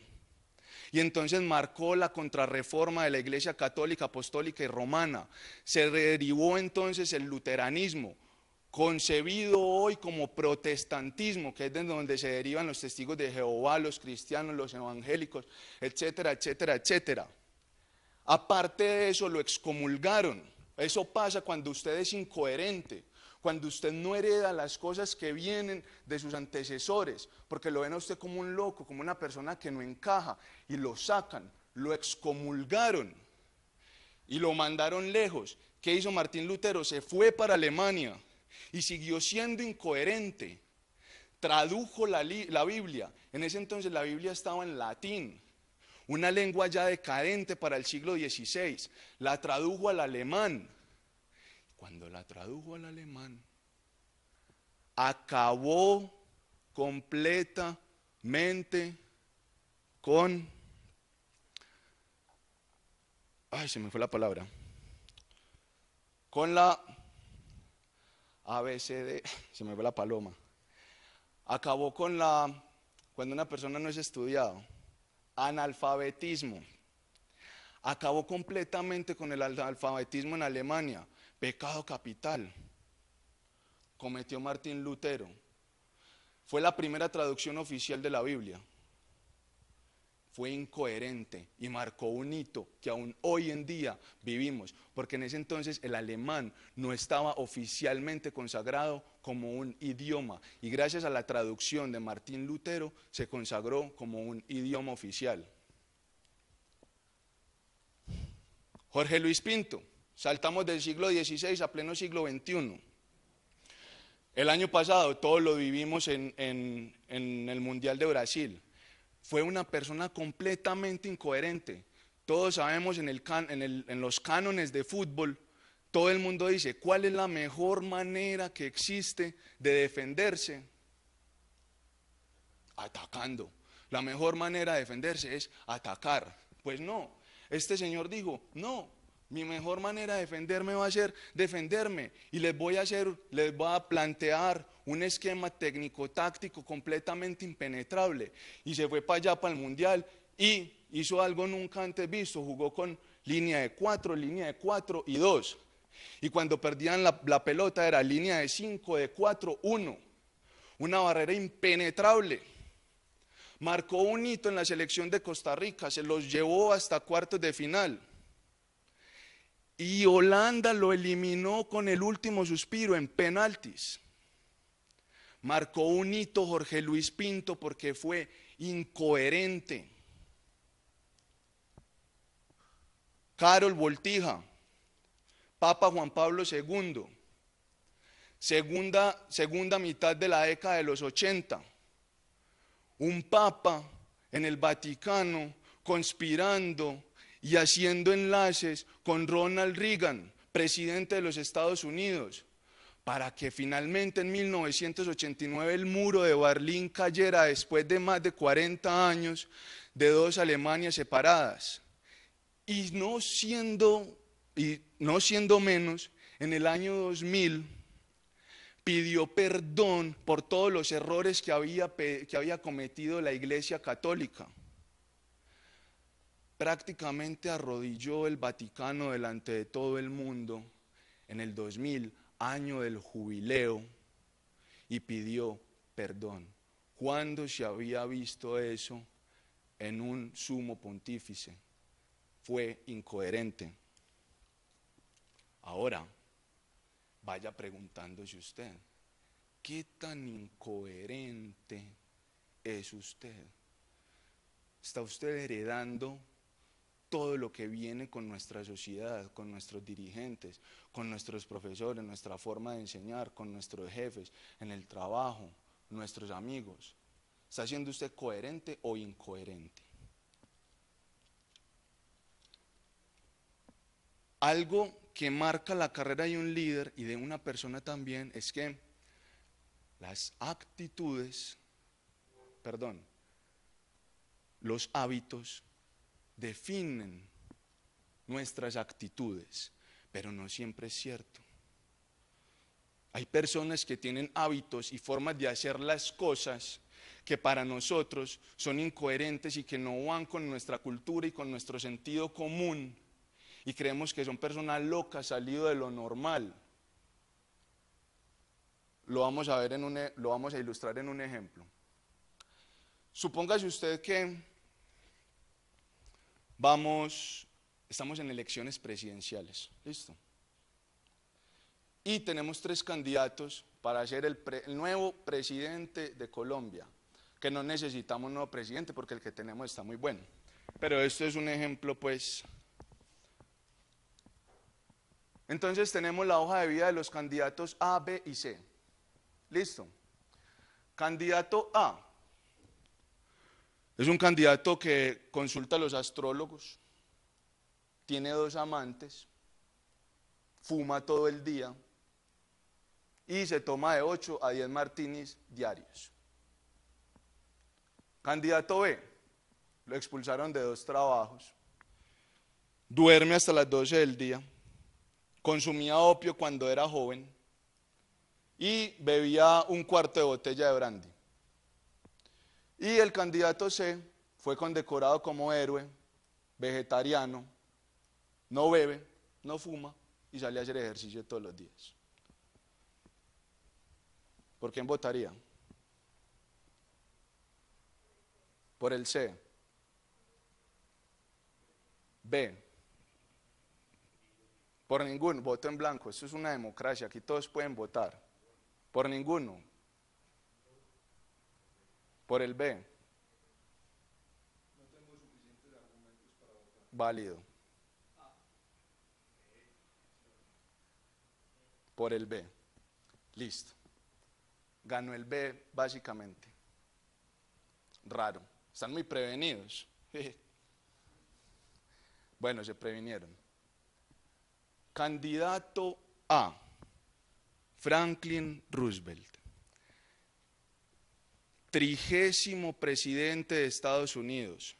Y entonces marcó la contrarreforma de la Iglesia Católica, Apostólica y Romana. Se derivó entonces el luteranismo, concebido hoy como protestantismo, que es de donde se derivan los testigos de Jehová, los cristianos, los evangélicos, etcétera, etcétera, etcétera. Aparte de eso, lo excomulgaron. Eso pasa cuando usted es incoherente, cuando usted no hereda las cosas que vienen de sus antecesores, porque lo ven a usted como un loco, como una persona que no encaja, y lo sacan, lo excomulgaron y lo mandaron lejos. ¿Qué hizo Martín Lutero? Se fue para Alemania y siguió siendo incoherente. Tradujo la Biblia. En ese entonces la Biblia estaba en latín, una lengua ya decadente para el siglo XVI. La tradujo al alemán. Cuando la tradujo al alemán, acabó completamente con... Ay, se me fue la palabra. Con la ABCD, se me fue la paloma. Acabó con la... Cuando una persona no es estudiado, analfabetismo. Acabó completamente con el analfabetismo en Alemania. Pecado capital. Cometió Martín Lutero. Fue la primera traducción oficial de la Biblia. Fue incoherente y marcó un hito que aún hoy en día vivimos, porque en ese entonces el alemán no estaba oficialmente consagrado como un idioma, y gracias a la traducción de Martín Lutero se consagró como un idioma oficial. Jorge Luis Pinto, saltamos del siglo XVI a pleno siglo XXI. El año pasado todos lo vivimos en el Mundial de Brasil. Fue una persona completamente incoherente. Todos sabemos en los cánones de fútbol, todo el mundo dice, ¿cuál es la mejor manera que existe de defenderse? Atacando. La mejor manera de defenderse es atacar. Pues no, este señor dijo, no, mi mejor manera de defenderme va a ser defenderme y les voy a plantear un esquema técnico-táctico completamente impenetrable. Y se fue para allá, para el Mundial, y hizo algo nunca antes visto, jugó con línea de 4 y 2. Y cuando perdían la pelota era línea de 5, de 4, 1. Una barrera impenetrable. Marcó un hito en la selección de Costa Rica, se los llevó hasta cuartos de final. Y Holanda lo eliminó con el último suspiro en penaltis. Marcó un hito Jorge Luis Pinto porque fue incoherente. Karol Wojtyła, Papa Juan Pablo II, segunda mitad de la década de los 80. Un papa en el Vaticano conspirando y haciendo enlaces con Ronald Reagan, presidente de los Estados Unidos, para que finalmente en 1989 el muro de Berlín cayera después de más de 40 años de dos Alemanias separadas. Y no siendo menos, en el año 2000 pidió perdón por todos los errores que había cometido la Iglesia Católica. Prácticamente arrodilló el Vaticano delante de todo el mundo en el 2000, año del jubileo, y pidió perdón. ¿Cuándo se había visto eso en un sumo pontífice? Fue incoherente. Ahora, vaya preguntándose usted, ¿qué tan incoherente es usted? ¿Está usted heredando todo lo que viene con nuestra sociedad, con nuestros dirigentes, con nuestros profesores, nuestra forma de enseñar, con nuestros jefes, en el trabajo, nuestros amigos? ¿Está siendo usted coherente o incoherente? Algo que marca la carrera de un líder y de una persona también es que las actitudes, los hábitos definen nuestras actitudes, pero no siempre es cierto. Hay personas que tienen hábitos y formas de hacer las cosas que para nosotros son incoherentes y que no van con nuestra cultura y con nuestro sentido común, y creemos que son personas locas, salido de lo normal. Lo vamos a ilustrar en un ejemplo. Supóngase usted que estamos en elecciones presidenciales, ¿listo? Y tenemos 3 candidatos para ser el nuevo presidente de Colombia, que no necesitamos un nuevo presidente porque el que tenemos está muy bueno. Pero esto es un ejemplo, pues. Entonces tenemos la hoja de vida de los candidatos A, B y C. ¿Listo? Candidato A es un candidato que consulta a los astrólogos, tiene 2 amantes, fuma todo el día y se toma de 8 a 10 martinis diarios. Candidato B, lo expulsaron de 2 trabajos, duerme hasta las 12 del día, consumía opio cuando era joven y bebía 1/4 de botella de brandy. Y el candidato C fue condecorado como héroe, vegetariano, no bebe, no fuma y sale a hacer ejercicio todos los días. ¿Por quién votaría? Por el C. B. Por ninguno, voto en blanco, esto es una democracia, aquí todos pueden votar. Por ninguno. Por el B. No tengo suficientes argumentos para votar. Válido. Por el B. Listo. Ganó el B básicamente. Raro. Están muy prevenidos. Bueno, se previnieron. Candidato A. Franklin Roosevelt. 30º presidente de Estados Unidos,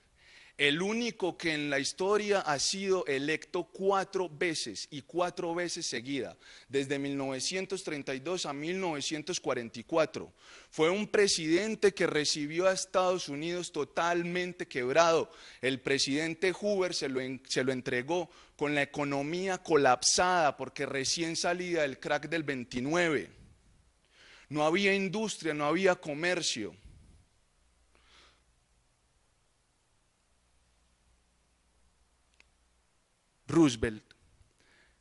el único que en la historia ha sido electo 4 veces y 4 veces seguida, desde 1932 a 1944. Fue un presidente que recibió a Estados Unidos totalmente quebrado. El presidente Hoover se lo entregó con la economía colapsada porque recién salida del crack del 29. No había industria, no había comercio. Roosevelt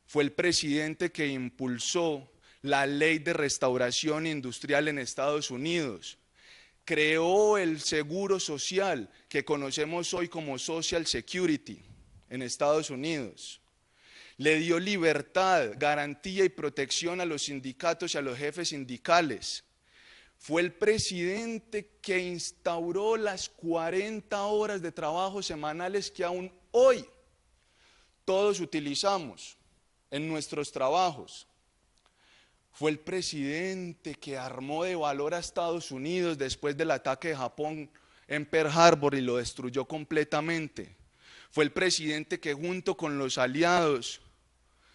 fue el presidente que impulsó la ley de restauración industrial en Estados Unidos. Creó el seguro social que conocemos hoy como Social Security en Estados Unidos. Le dio libertad, garantía y protección a los sindicatos y a los jefes sindicales. Fue el presidente que instauró las 40 horas de trabajo semanales que aún hoy todos utilizamos en nuestros trabajos. Fue el presidente que armó de valor a Estados Unidos después del ataque de Japón en Pearl Harbor y lo destruyó completamente. Fue el presidente que junto con los aliados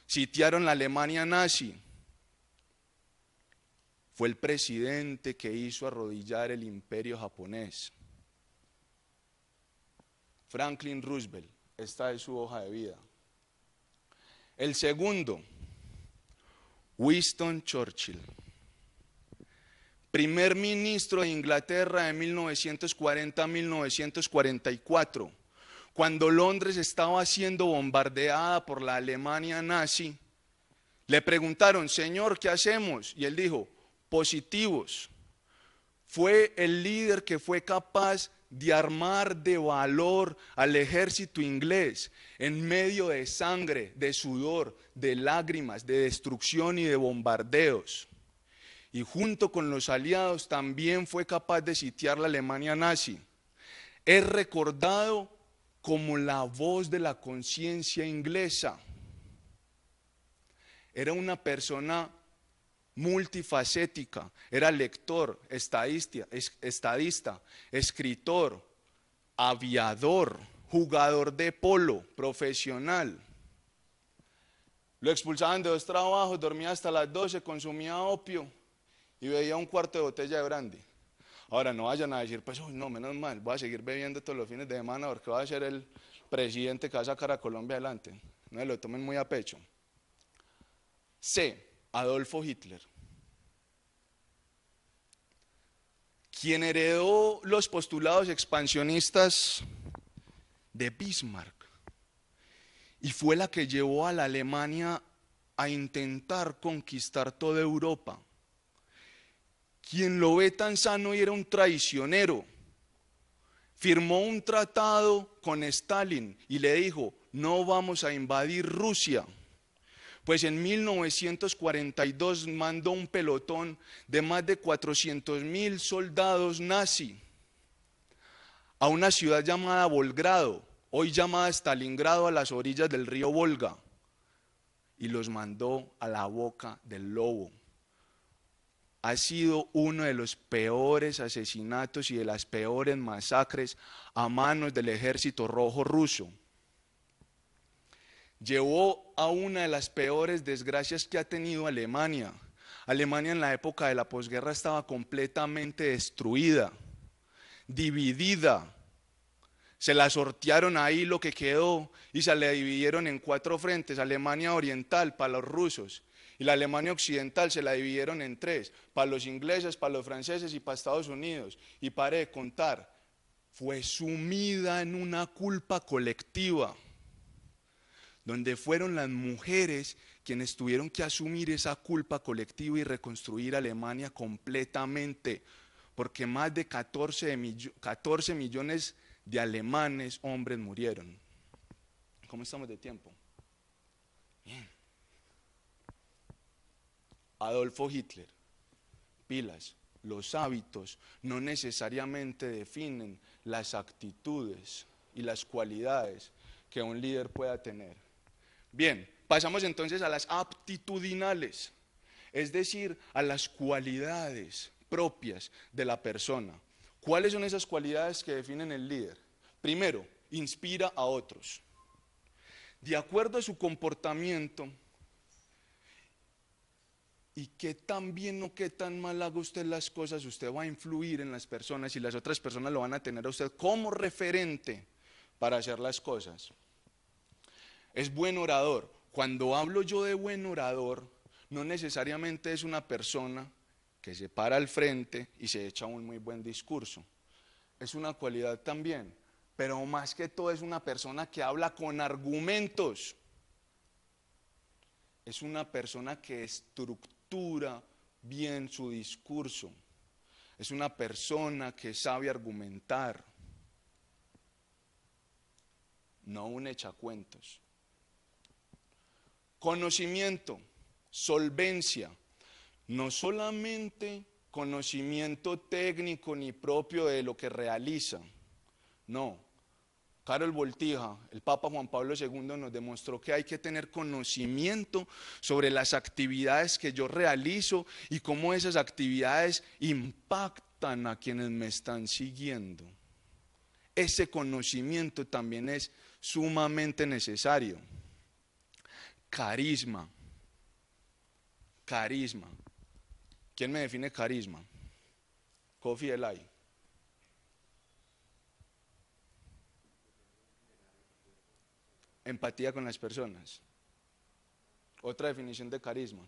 sitiaron la Alemania nazi. Fue el presidente que hizo arrodillar el imperio japonés. Franklin Roosevelt, esta es su hoja de vida. El segundo, Winston Churchill, primer ministro de Inglaterra de 1940 a 1944. Cuando Londres estaba siendo bombardeada por la Alemania nazi, le preguntaron, señor, ¿qué hacemos? Y él dijo, positivos. Fue el líder que fue capaz de armar de valor al ejército inglés en medio de sangre, de sudor, de lágrimas, de destrucción y de bombardeos. Y junto con los aliados también fue capaz de sitiar la Alemania nazi. Es recordado como la voz de la conciencia inglesa. Era una persona multifacética, era lector, estadista, escritor, aviador, jugador de polo, profesional. Lo expulsaban de 2 trabajos, dormía hasta las 12, consumía opio y bebía 1/4 de botella de brandy. Ahora no vayan a decir, pues, uy, no, menos mal, voy a seguir bebiendo todos los fines de semana porque voy a ser el presidente que va a sacar a Colombia adelante. No se lo tomen muy a pecho. C. Adolfo Hitler, quien heredó los postulados expansionistas de Bismarck y fue la que llevó a la Alemania a intentar conquistar toda Europa. Quien lo ve tan sano y era un traicionero, firmó un tratado con Stalin y le dijo, no vamos a invadir Rusia. Pues en 1942 mandó un pelotón de más de 400.000 soldados nazi a una ciudad llamada Volgrado, hoy llamada Stalingrado, a las orillas del río Volga, y los mandó a la boca del lobo. Ha sido uno de los peores asesinatos y de las peores masacres a manos del ejército rojo ruso. Llevó a una de las peores desgracias que ha tenido Alemania. Alemania en la época de la posguerra estaba completamente destruida, dividida. Se la sortearon ahí lo que quedó y se le dividieron en 4 frentes. Alemania oriental para los rusos y la Alemania occidental se la dividieron en 3, para los ingleses, para los franceses y para Estados Unidos. Y pare de contar, fue sumida en una culpa colectiva, donde fueron las mujeres quienes tuvieron que asumir esa culpa colectiva y reconstruir Alemania completamente, porque más de 14 millones de alemanes, hombres, murieron. ¿Cómo estamos de tiempo? Bien. Adolfo Hitler, pilas, los hábitos no necesariamente definen las actitudes y las cualidades que un líder pueda tener. Bien, pasamos entonces a las aptitudinales, es decir, a las cualidades propias de la persona. ¿Cuáles son esas cualidades que definen el líder? Primero, inspira a otros. De acuerdo a su comportamiento y qué tan bien o qué tan mal haga usted las cosas, usted va a influir en las personas y las otras personas lo van a tener a usted como referente para hacer las cosas. Es buen orador. Cuando hablo yo de buen orador, no necesariamente es una persona que se para al frente y se echa un muy buen discurso. Es una cualidad también, pero más que todo es una persona que habla con argumentos. Es una persona que estructura bien su discurso. Es una persona que sabe argumentar, no un echacuentos. Conocimiento, solvencia, no solamente conocimiento técnico ni propio de lo que realiza, no. Karol Wojtyła, el Papa Juan Pablo II, nos demostró que hay que tener conocimiento sobre las actividades que yo realizo y cómo esas actividades impactan a quienes me están siguiendo. Ese conocimiento también es sumamente necesario. Carisma. Carisma. ¿Quién me define carisma? Kofi Elai. Empatía con las personas. Otra definición de carisma.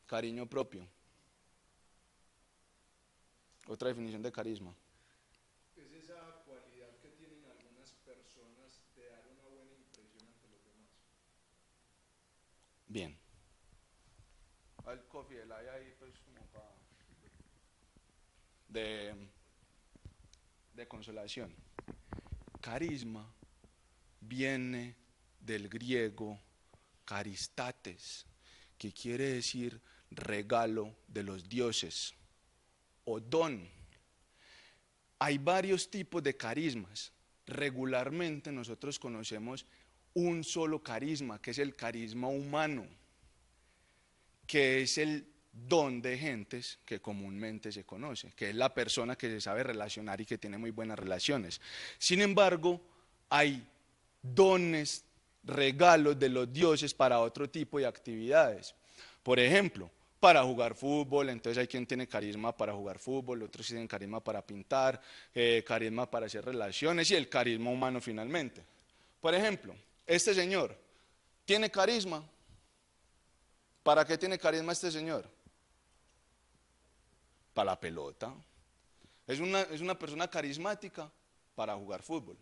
Cariño propio. Otra definición de carisma. Es esa cualidad que tienen algunas personas de dar una buena impresión ante los demás. Bien. Al Kofi Elai ahí pues como para... de consolación. Carisma viene del griego caristates, que quiere decir regalo de los dioses o don. Hay varios tipos de carismas. Regularmente nosotros conocemos un solo carisma, que es el carisma humano, que es el don de gentes que comúnmente se conoce, que es la persona que se sabe relacionar y que tiene muy buenas relaciones. Sin embargo, hay dones, regalos de los dioses para otro tipo de actividades. Por ejemplo, para jugar fútbol, entonces hay quien tiene carisma para jugar fútbol, otros tienen carisma para pintar, carisma para hacer relaciones y el carisma humano finalmente. Por ejemplo, este señor tiene carisma. ¿Para qué tiene carisma este señor? Para la pelota. Es una persona carismática para jugar fútbol.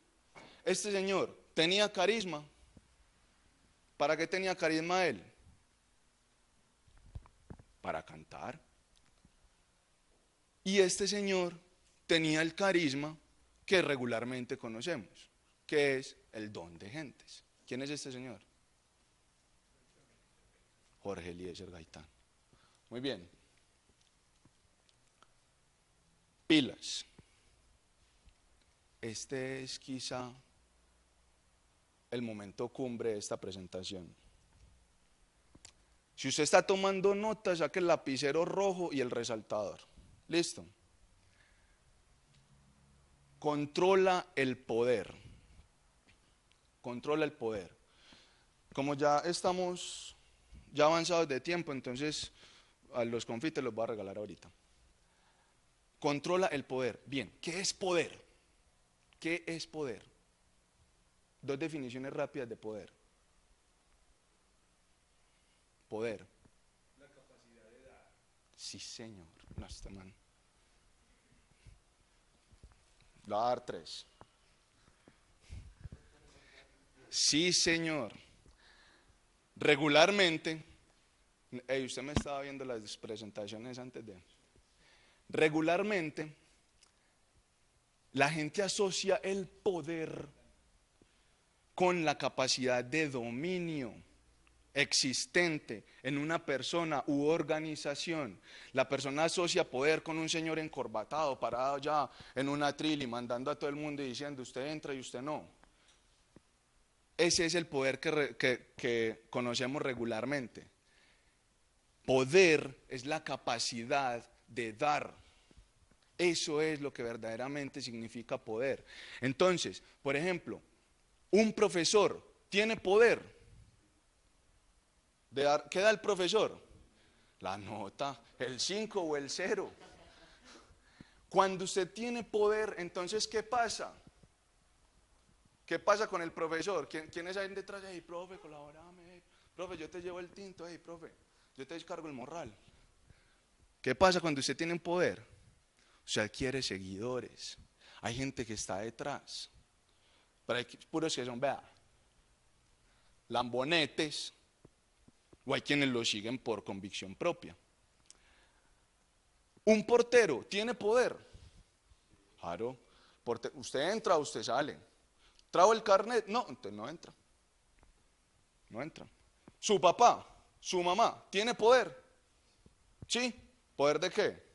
Este señor tenía carisma. ¿Para qué tenía carisma él? Para cantar. Y este señor tenía el carisma que regularmente conocemos, que es el don de gentes. ¿Quién es este señor? Jorge Eliezer Gaitán. Muy bien. Pilas. Este es quizá el momento cumbre de esta presentación. Si usted está tomando notas, saque el lapicero rojo y el resaltador. ¿Listo? Controla el poder. Controla el poder. Como ya estamos avanzados de tiempo, entonces a los confites los voy a regalar ahorita. Controla el poder. Bien, ¿qué es poder? ¿Qué es poder? Dos definiciones rápidas de poder. Poder. La capacidad de dar. Sí, señor. No, este man. Le voy a dar 3. Sí, señor. Regularmente, usted me estaba viendo las presentaciones antes de... Regularmente, la gente asocia el poder con la capacidad de dominio existente en una persona u organización. La persona asocia poder con un señor encorbatado, parado ya en un atril y mandando a todo el mundo y diciendo, usted entra y usted no. Ese es el poder que conocemos regularmente. Poder es la capacidad de dar. Eso es lo que verdaderamente significa poder. Entonces, por ejemplo, un profesor tiene poder de dar. ¿Qué da el profesor? La nota, el 5 o el 0. Cuando usted tiene poder, entonces, ¿qué pasa? ¿Qué pasa con el profesor? ¿Quiénes hay detrás? Hey, profe, colaborame. Hey, profe, yo te llevo el tinto. Hey, profe, yo te descargo el morral. ¿Qué pasa cuando usted tiene poder? Usted adquiere seguidores. Hay gente que está detrás. Pero hay puros que son, vea, lambonetes. O hay quienes lo siguen por convicción propia. Un portero tiene poder. Claro. Usted entra o usted sale. ¿Trajo el carnet? No, entonces no entra. No entra. Su papá, su mamá, ¿tiene poder? ¿Sí? ¿Poder de qué?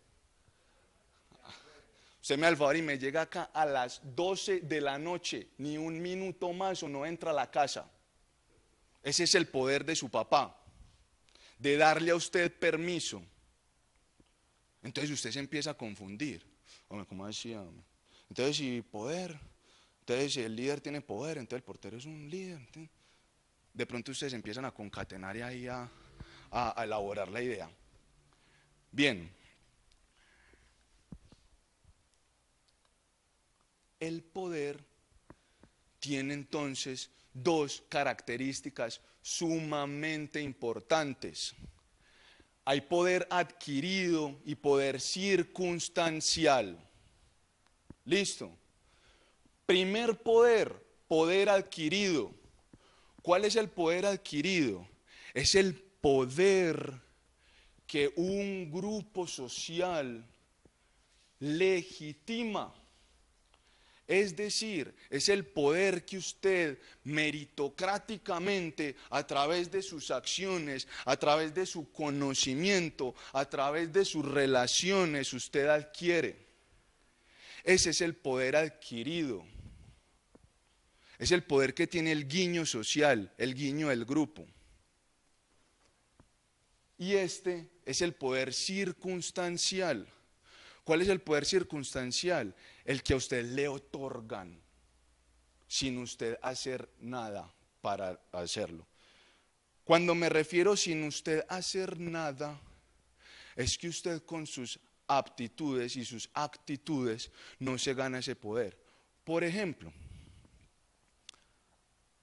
Usted me da el favor y me llega acá a las 12 de la noche, ni un minuto más o no entra a la casa. Ese es el poder de su papá, de darle a usted permiso. Entonces usted se empieza a confundir. Hombre, ¿cómo decía? Entonces, si poder, entonces si el líder tiene poder, entonces el portero es un líder. ¿Entiendes? De pronto ustedes empiezan a concatenar y ahí a elaborar la idea. Bien. El poder tiene entonces dos características sumamente importantes. Hay poder adquirido y poder circunstancial. ¿Listo? Primer poder, poder adquirido. ¿Cuál es el poder adquirido? Es el poder que un grupo social legitima. Es decir, es el poder que usted meritocráticamente, a través de sus acciones, a través de su conocimiento, a través de sus relaciones, usted adquiere. Ese es el poder adquirido. Es el poder que tiene el guiño social, el guiño del grupo. Y este es el poder circunstancial. ¿Cuál es el poder circunstancial? El que a usted le otorgan sin usted hacer nada para hacerlo. Cuando me refiero sin usted hacer nada, es que usted con sus aptitudes y sus actitudes no se gana ese poder. Por ejemplo,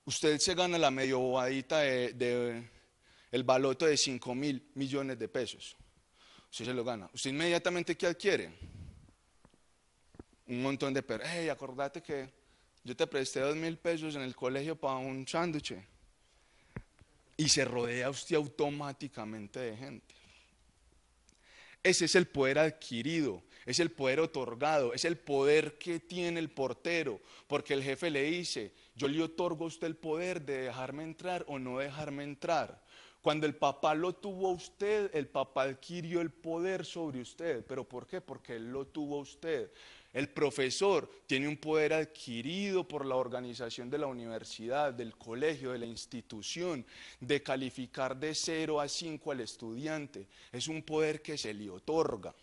usted se gana la medio bobadita de el baloto de 5.000 millones de pesos. Usted se lo gana. Usted inmediatamente, ¿qué adquiere? Un montón de perros. Hey, acordate que yo te presté 2.000 pesos en el colegio para un sándwich. Y se rodea usted automáticamente de gente. Ese es el poder adquirido, es el poder otorgado, es el poder que tiene el portero, porque el jefe le dice, yo le otorgo a usted el poder de dejarme entrar o no dejarme entrar. Cuando el papá lo tuvo a usted, el papá adquirió el poder sobre usted. ¿Pero por qué? Porque él lo tuvo a usted. El profesor tiene un poder adquirido por la organización de la universidad, del colegio, de la institución, de calificar de 0 a 5 al estudiante. Es un poder que se le otorga.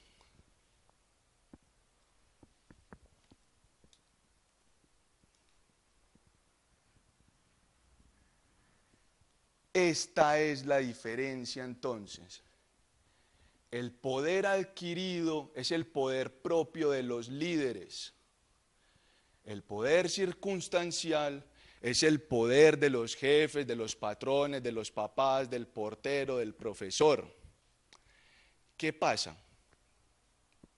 Esta es la diferencia entonces. El poder adquirido es el poder propio de los líderes. El poder circunstancial es el poder de los jefes, de los patrones, de los papás, del portero, del profesor. ¿Qué pasa?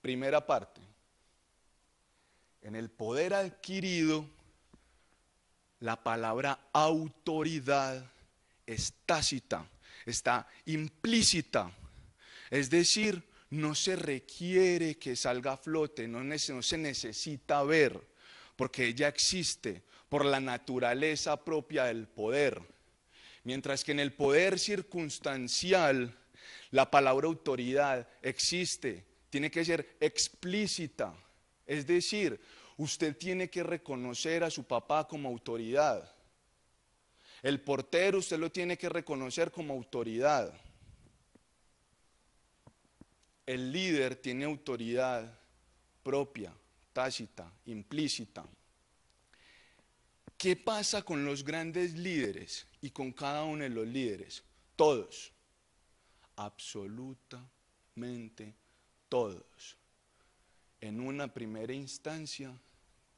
Primera parte. En el poder adquirido, la palabra autoridad es tácita, está implícita. Es decir, no se requiere que salga a flote, no se necesita ver, porque ella existe por la naturaleza propia del poder. Mientras que en el poder circunstancial, la palabra autoridad existe, tiene que ser explícita. Es decir, usted tiene que reconocer a su papá como autoridad. El portero usted lo tiene que reconocer como autoridad. El líder tiene autoridad propia, tácita, implícita. ¿Qué pasa con los grandes líderes y con cada uno de los líderes? Todos, absolutamente todos, en una primera instancia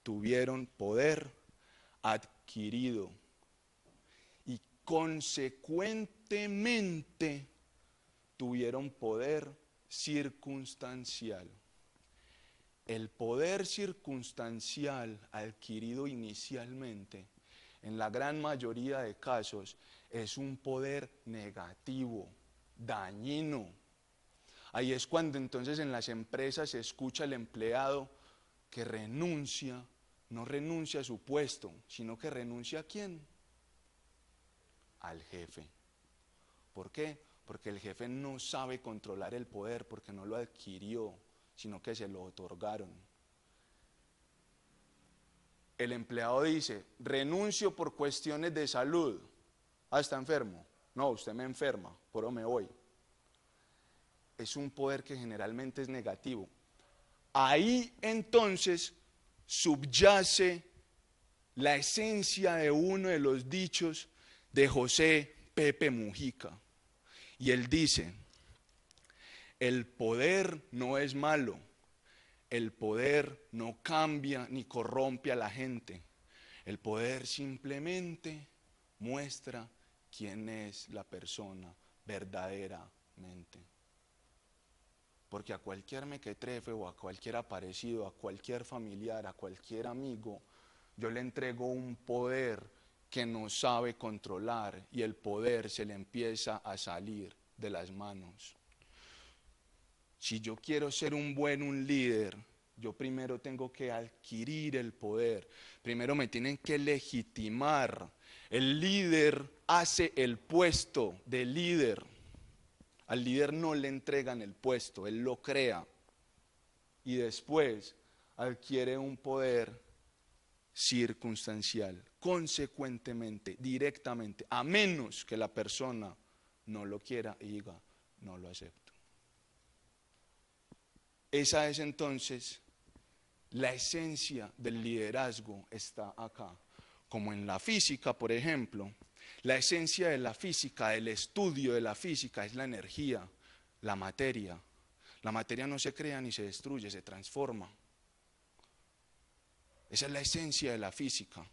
tuvieron poder adquirido y consecuentemente tuvieron poder circunstancial. El poder circunstancial adquirido inicialmente, en la gran mayoría de casos, es un poder negativo, dañino. Ahí es cuando entonces en las empresas se escucha al empleado que renuncia, no renuncia a su puesto, sino que renuncia ¿a quién? Al jefe. ¿Por qué? Porque el jefe no sabe controlar el poder, porque no lo adquirió, sino que se lo otorgaron. El empleado dice, renuncio por cuestiones de salud. Ah, ¿está enfermo? No, usted me enferma, pero me voy. Es un poder que generalmente es negativo. Ahí entonces subyace la esencia de uno de los dichos de José Pepe Mujica. Y él dice, el poder no es malo, el poder no cambia ni corrompe a la gente, el poder simplemente muestra quién es la persona verdaderamente. Porque a cualquier mequetrefe o a cualquier aparecido, a cualquier familiar, a cualquier amigo, yo le entrego un poder que no sabe controlar y el poder se le empieza a salir de las manos. Si yo quiero ser un líder, Yo primero tengo que adquirir el poder, primero me tienen que legitimar. El líder hace el puesto de líder. Al líder no le entregan el puesto, él lo crea y después adquiere un poder circunstancial, consecuentemente, directamente, a menos que la persona no lo quiera y diga, no lo acepto. Esa es entonces la esencia del liderazgo, está acá. Como en la física, por ejemplo, la esencia de la física, el estudio de la física es la energía, la materia. La materia no se crea ni se destruye, se transforma. Esa es la esencia de la física.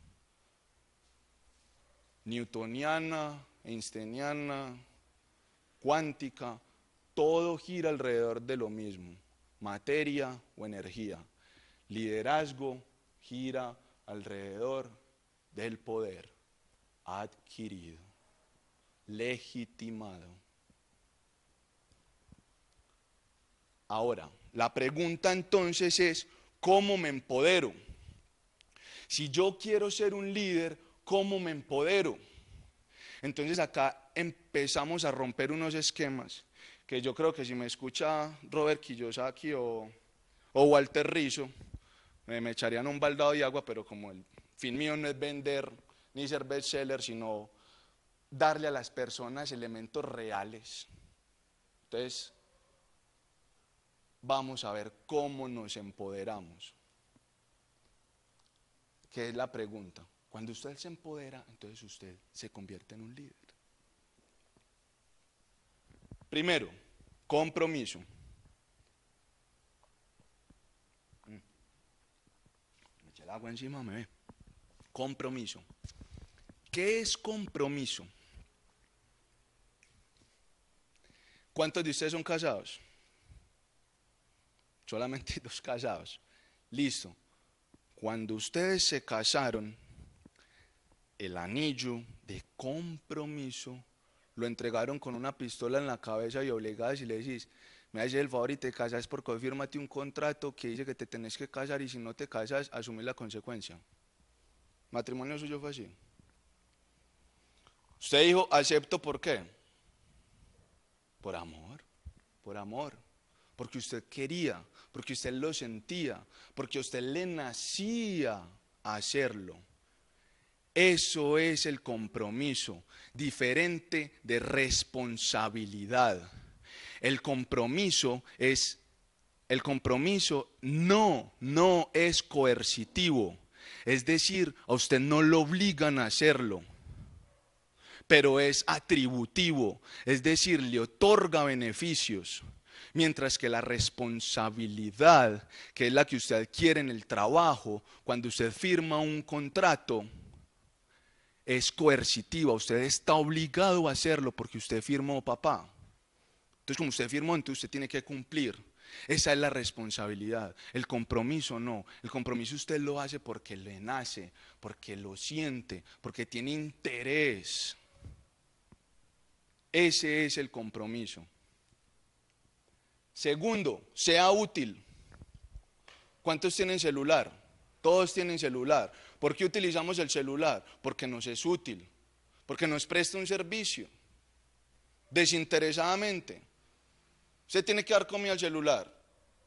Newtoniana, einsteiniana, cuántica, todo gira alrededor de lo mismo, materia o energía. Liderazgo gira alrededor del poder adquirido, legitimado. Ahora, la pregunta entonces es, ¿cómo me empodero? Si yo quiero ser un líder, ¿cómo me empodero? Entonces acá empezamos a romper unos esquemas que yo creo que si me escucha Robert Kiyosaki o Walter Rizzo, me echarían un baldado de agua, pero como el fin mío no es vender ni ser bestseller, sino darle a las personas elementos reales. Entonces, vamos a ver cómo nos empoderamos. ¿Qué es la pregunta? Cuando usted se empodera, entonces usted se convierte en un líder. Primero, compromiso. Me eché el agua encima, me ve. Compromiso. ¿Qué es compromiso? ¿Cuántos de ustedes son casados? Solamente 2 casados. Listo. Cuando ustedes se casaron, el anillo de compromiso lo entregaron con una pistola en la cabeza y obligadas y le decís, me haces el favor y te casas porque hoy fírmate un contrato que dice que te tenés que casar y si no te casas, asumir la consecuencia. ¿Matrimonio suyo fue así? Usted dijo, acepto, ¿por qué? Por amor, por amor. Porque usted quería, porque usted lo sentía, porque a usted le nacía hacerlo. Eso es el compromiso, diferente de responsabilidad. El compromiso no es coercitivo, es decir, a usted no lo obligan a hacerlo, pero es atributivo, es decir, le otorga beneficios. Mientras que la responsabilidad, que es la que usted adquiere en el trabajo, cuando usted firma un contrato, es coercitiva, usted está obligado a hacerlo porque usted firmó, papá. Entonces, como usted firmó, entonces usted tiene que cumplir. Esa es la responsabilidad. El compromiso no. El compromiso usted lo hace porque le nace, porque lo siente, porque tiene interés. Ese es el compromiso. Segundo, sea útil. ¿Cuántos tienen celular? Todos tienen celular. ¿Por qué utilizamos el celular? Porque nos es útil, porque nos presta un servicio, desinteresadamente. Usted tiene que dar comida al celular,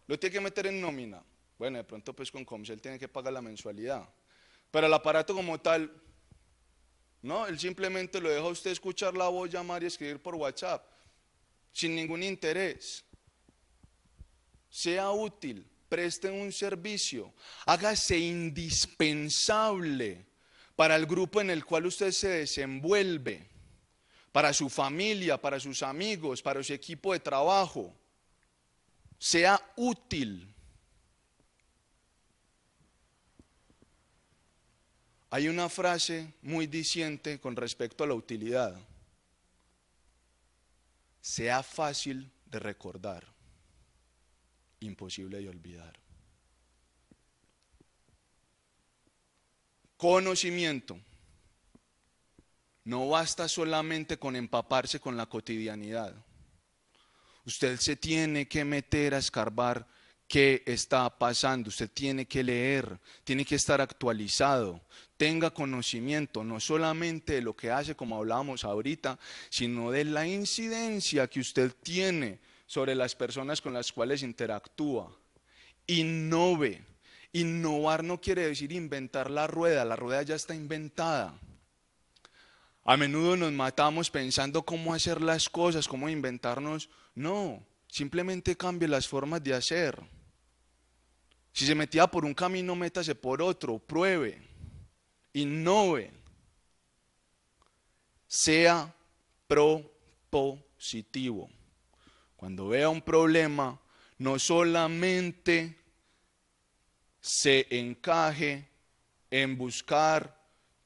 lo tiene que meter en nómina. Bueno, de pronto pues con Comcel tiene que pagar la mensualidad. Pero el aparato como tal, no, él simplemente lo deja a usted escuchar la voz, llamar y escribir por WhatsApp, sin ningún interés. Sea útil, preste un servicio, hágase indispensable para el grupo en el cual usted se desenvuelve, para su familia, para sus amigos, para su equipo de trabajo. Sea útil. Hay una frase muy diciente con respecto a la utilidad. Sea fácil de recordar, imposible de olvidar. Conocimiento. No basta solamente con empaparse con la cotidianidad. Usted se tiene que meter a escarbar qué está pasando. Usted tiene que leer, tiene que estar actualizado, tenga conocimiento no solamente de lo que hace, como hablábamos ahorita, sino de la incidencia que usted tiene sobre las personas con las cuales interactúa. Innove. Innovar no quiere decir inventar la rueda ya está inventada. A menudo nos matamos pensando cómo hacer las cosas, cómo inventarnos. No, simplemente cambie las formas de hacer. Si se metía por un camino, métase por otro, pruebe, innove, sea propositivo. Cuando vea un problema, no solamente se encaje en buscar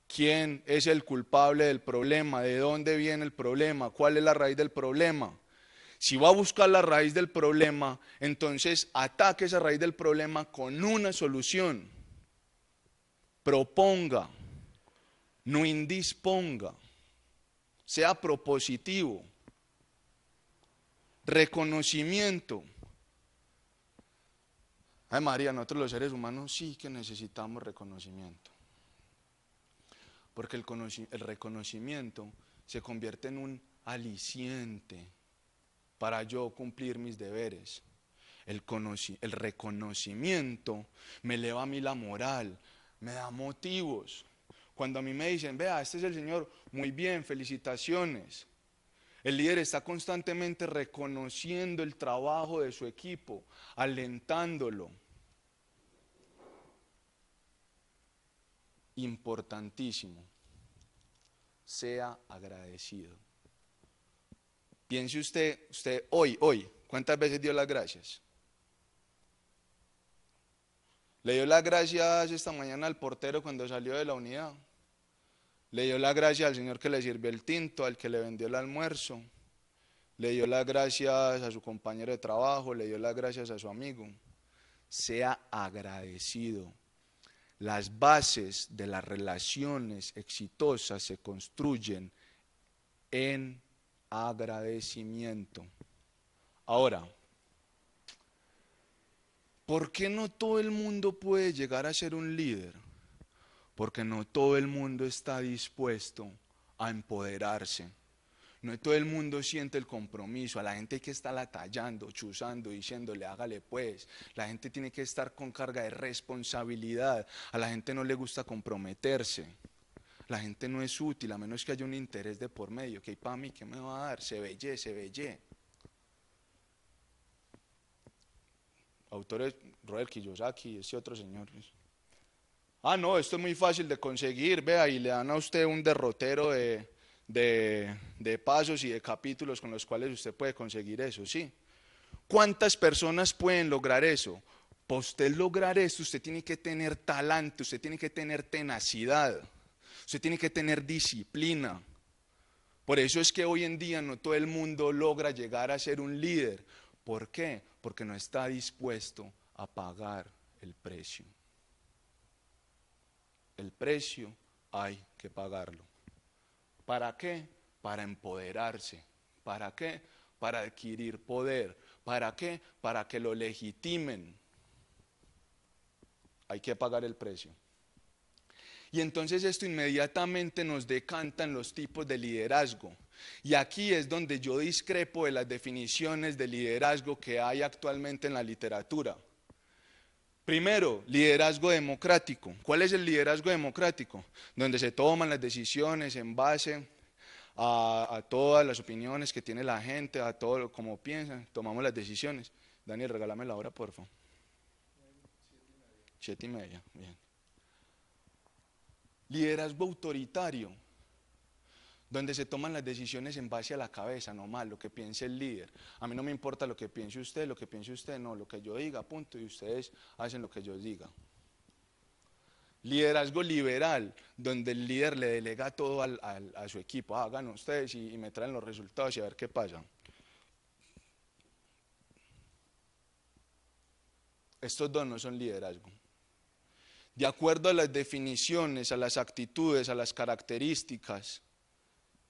quién es el culpable del problema, de dónde viene el problema, cuál es la raíz del problema. Si va a buscar la raíz del problema, entonces ataque esa raíz del problema con una solución. Proponga, no indisponga, sea propositivo. Reconocimiento. Ay María, nosotros los seres humanos sí que necesitamos reconocimiento. Porque el reconocimiento se convierte en un aliciente para yo cumplir mis deberes. El reconocimiento me eleva a mí la moral, me da motivos. Cuando a mí me dicen, vea, este es el Señor, muy bien, felicitaciones. El líder está constantemente reconociendo el trabajo de su equipo, alentándolo. Importantísimo, sea agradecido. Piense usted hoy, ¿cuántas veces dio las gracias? ¿Le dio las gracias esta mañana al portero cuando salió de la unidad? ¿Le dio las gracias al señor que le sirvió el tinto, al que le vendió el almuerzo? ¿Le dio las gracias a su compañero de trabajo? ¿Le dio las gracias a su amigo? Sea agradecido. Las bases de las relaciones exitosas se construyen en agradecimiento. Ahora, ¿por qué no todo el mundo puede llegar a ser un líder? Porque no todo el mundo está dispuesto a empoderarse. No todo el mundo siente el compromiso. A la gente hay que estarla tallando, chuzando, diciéndole, hágale pues. La gente tiene que estar con carga de responsabilidad. A la gente no le gusta comprometerse. La gente no es útil, a menos que haya un interés de por medio. ¿Qué hay para mí? ¿Qué me va a dar? Se veye. Autores, Robert Kiyosaki, ese otro señor. Ah, no, esto es muy fácil de conseguir, vea, y le dan a usted un derrotero de pasos y de capítulos con los cuales usted puede conseguir eso, ¿sí? ¿Cuántas personas pueden lograr eso? Para usted lograr eso, usted tiene que tener talante, usted tiene que tener tenacidad, usted tiene que tener disciplina. Por eso es que hoy en día no todo el mundo logra llegar a ser un líder. ¿Por qué? Porque no está dispuesto a pagar el precio. El precio hay que pagarlo. ¿Para qué? Para empoderarse. ¿Para qué? Para adquirir poder. ¿Para qué? Para que lo legitimen. Hay que pagar el precio. Y entonces esto inmediatamente nos decanta en los tipos de liderazgo. Y aquí es donde yo discrepo de las definiciones de liderazgo que hay actualmente en la literatura. Primero, liderazgo democrático. ¿Cuál es el liderazgo democrático? Donde se toman las decisiones en base a todas las opiniones que tiene la gente, a todo como piensan, tomamos las decisiones. Daniel, regálame la hora, por favor. 7:30, bien. Liderazgo autoritario, donde se toman las decisiones en base a la cabeza, no más lo que piense el líder. A mí no me importa lo que piense usted no, lo que yo diga, punto, y ustedes hacen lo que yo diga. Liderazgo liberal, donde el líder le delega todo a su equipo, hagan ustedes y me traen los resultados y a ver qué pasa. Estos dos no son liderazgo. De acuerdo a las definiciones, a las actitudes, a las características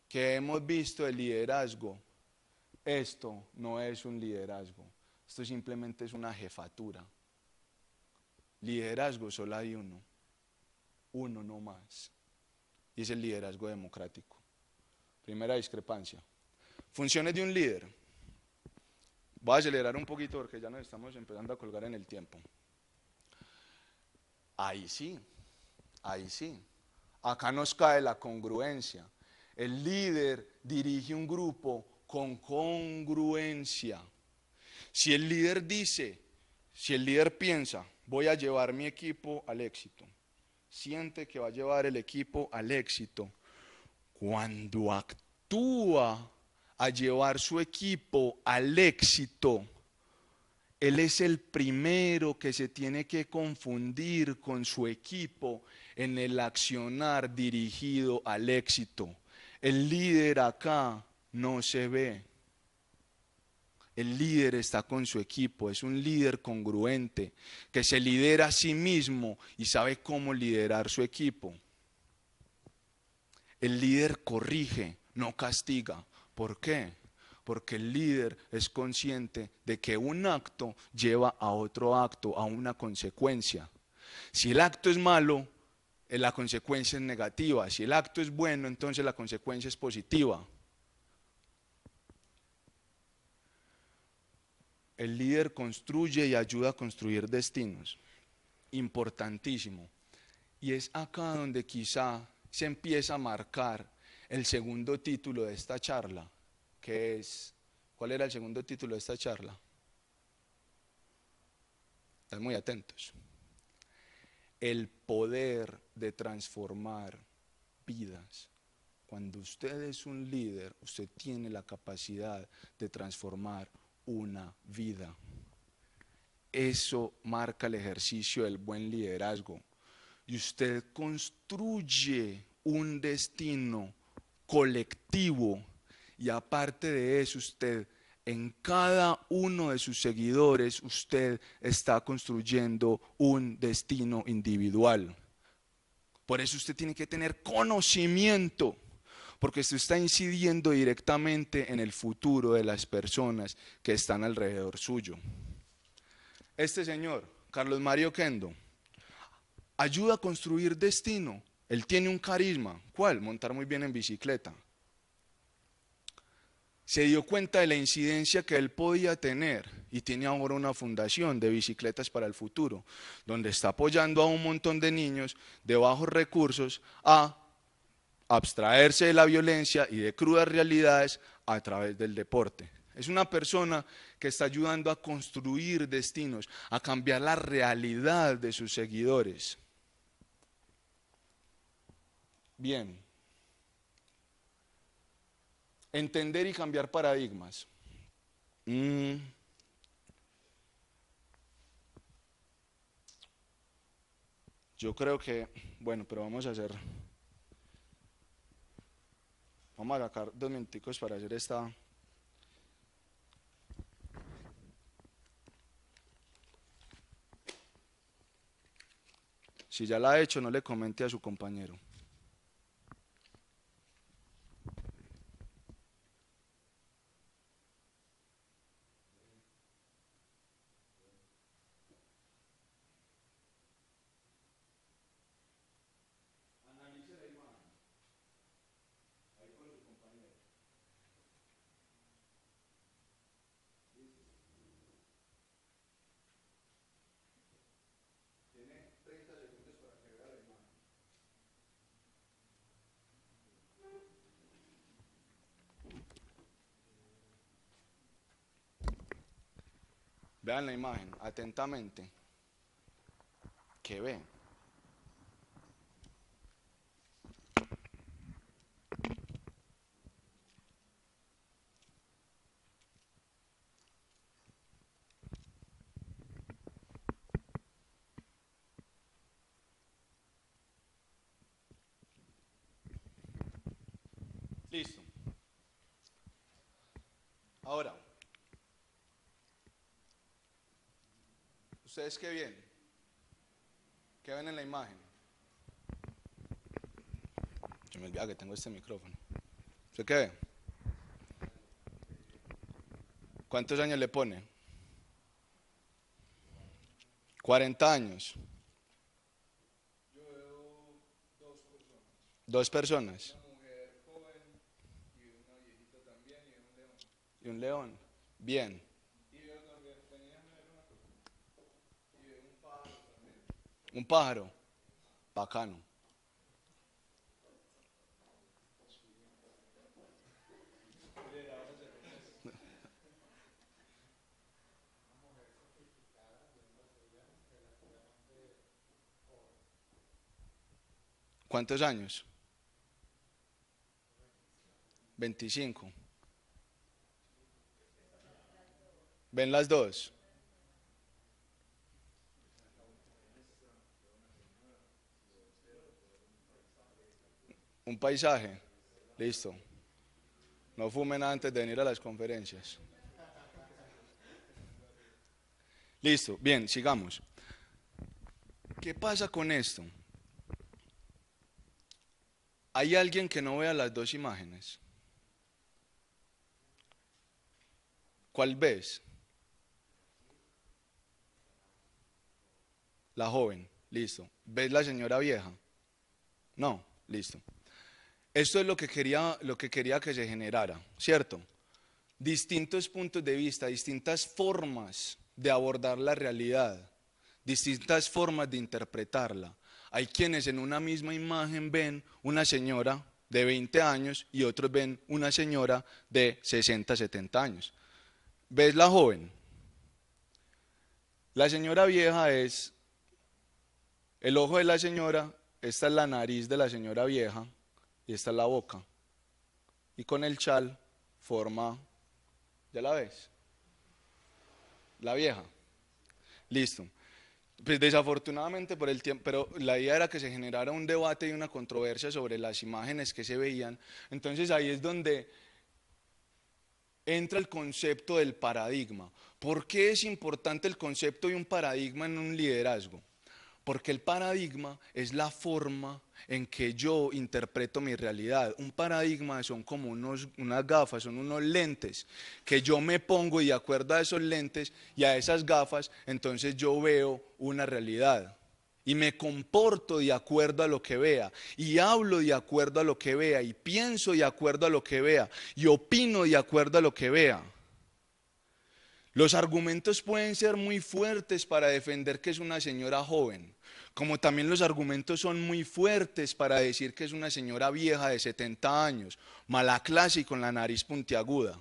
que hemos visto del liderazgo, esto no es un liderazgo. Esto simplemente es una jefatura. Liderazgo solo hay uno no más. Y es el liderazgo democrático. Primera discrepancia. Funciones de un líder. Voy a acelerar un poquito porque ya nos estamos empezando a colgar en el tiempo. Ahí sí. Acá nos cae la congruencia. El líder dirige un grupo con congruencia. Si el líder piensa, voy a llevar mi equipo al éxito, siente que va a llevar el equipo al éxito, cuando actúa a llevar su equipo al éxito, él es el primero que se tiene que confundir con su equipo en el accionar dirigido al éxito. El líder acá no se ve. El líder está con su equipo, es un líder congruente, que se lidera a sí mismo y sabe cómo liderar su equipo. El líder corrige, no castiga. ¿Por qué? Porque el líder es consciente de que un acto lleva a otro acto, a una consecuencia. Si el acto es malo, la consecuencia es negativa. Si el acto es bueno, entonces la consecuencia es positiva. El líder construye y ayuda a construir destinos. Importantísimo. Y es acá donde quizá se empieza a marcar el segundo título de esta charla, que es, ¿cuál era el segundo título de esta charla? Están muy atentos. El poder de transformar vidas. Cuando usted es un líder, usted tiene la capacidad de transformar una vida. Eso marca el ejercicio del buen liderazgo. Y usted construye un destino colectivo y aparte de eso usted, en cada uno de sus seguidores, usted está construyendo un destino individual. Por eso usted tiene que tener conocimiento, porque usted está incidiendo directamente en el futuro de las personas que están alrededor suyo. Este señor, Carlos Mario Kendo, ayuda a construir destino. Él tiene un carisma. ¿Cuál? Montar muy bien en bicicleta. Se dio cuenta de la incidencia que él podía tener y tiene ahora una fundación de bicicletas para el futuro, donde está apoyando a un montón de niños de bajos recursos a abstraerse de la violencia y de crudas realidades a través del deporte. Es una persona que está ayudando a construir destinos, a cambiar la realidad de sus seguidores. Bien. Entender y cambiar paradigmas. Yo creo que, bueno, pero vamos a sacar 2 minuticos para hacer esta. Si ya la ha hecho, no le comente a su compañero. Vean la imagen, atentamente. ¿Qué ve? Listo. Ahora, ¿ustedes qué ven? ¿Qué ven en la imagen? Yo me olvidaba que tengo este micrófono. ¿Usted qué ve? ¿Cuántos años le pone? 40 años. Yo veo dos personas. Dos personas. Una mujer joven y una viejita también y un león. Y un león. Bien. Y veo también, tenían una cosa. Y veo un pájaro también. Un pájaro. Bacano. ¿Cuántos años? 25. ¿Ven las dos? Un paisaje. Listo. No fumen antes de venir a las conferencias. Listo. Bien, sigamos. ¿Qué pasa con esto? ¿Hay alguien que no vea las dos imágenes? ¿Cuál ves? La joven, listo. ¿Ves la señora vieja? No, listo. Esto es lo que quería que se generara, ¿cierto? Distintos puntos de vista, distintas formas de abordar la realidad, distintas formas de interpretarla. Hay quienes en una misma imagen ven una señora de 20 años y otros ven una señora de 60, 70 años. ¿Ves la joven? La señora vieja es el ojo de la señora, esta es la nariz de la señora vieja y esta es la boca. Y con el chal forma, ¿ya la ves? La vieja. Listo. Pues desafortunadamente por el tiempo, pero la idea era que se generara un debate y una controversia sobre las imágenes que se veían. Entonces ahí es donde entra el concepto del paradigma. ¿Por qué es importante el concepto de un paradigma en un liderazgo? Porque el paradigma es la forma en que yo interpreto mi realidad. Un paradigma son como unas gafas, son unos lentes que yo me pongo y de acuerdo a esos lentes y a esas gafas, entonces yo veo una realidad. Y me comporto de acuerdo a lo que vea, y hablo de acuerdo a lo que vea, y pienso de acuerdo a lo que vea, y opino de acuerdo a lo que vea. Los argumentos pueden ser muy fuertes para defender que es una señora joven, como también los argumentos son muy fuertes para decir que es una señora vieja de 70 años, mala clase y con la nariz puntiaguda.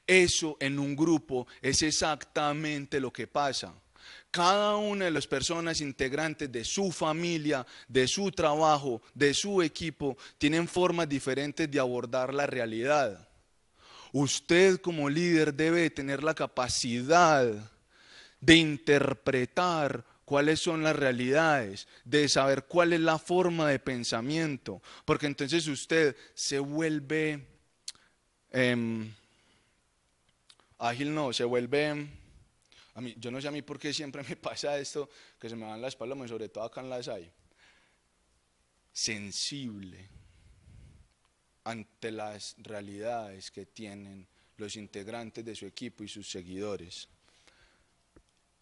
Eso en un grupo es exactamente lo que pasa. Cada una de las personas integrantes de su familia, de su trabajo, de su equipo, tienen formas diferentes de abordar la realidad. Usted como líder debe tener la capacidad de interpretar cuáles son las realidades, de saber cuál es la forma de pensamiento, porque entonces usted se vuelve ágil, no, se vuelve, a mí, yo no sé a mí por qué siempre me pasa esto, que se me van las palomas, sobre todo acá en las hay, sensible ante las realidades que tienen los integrantes de su equipo y sus seguidores.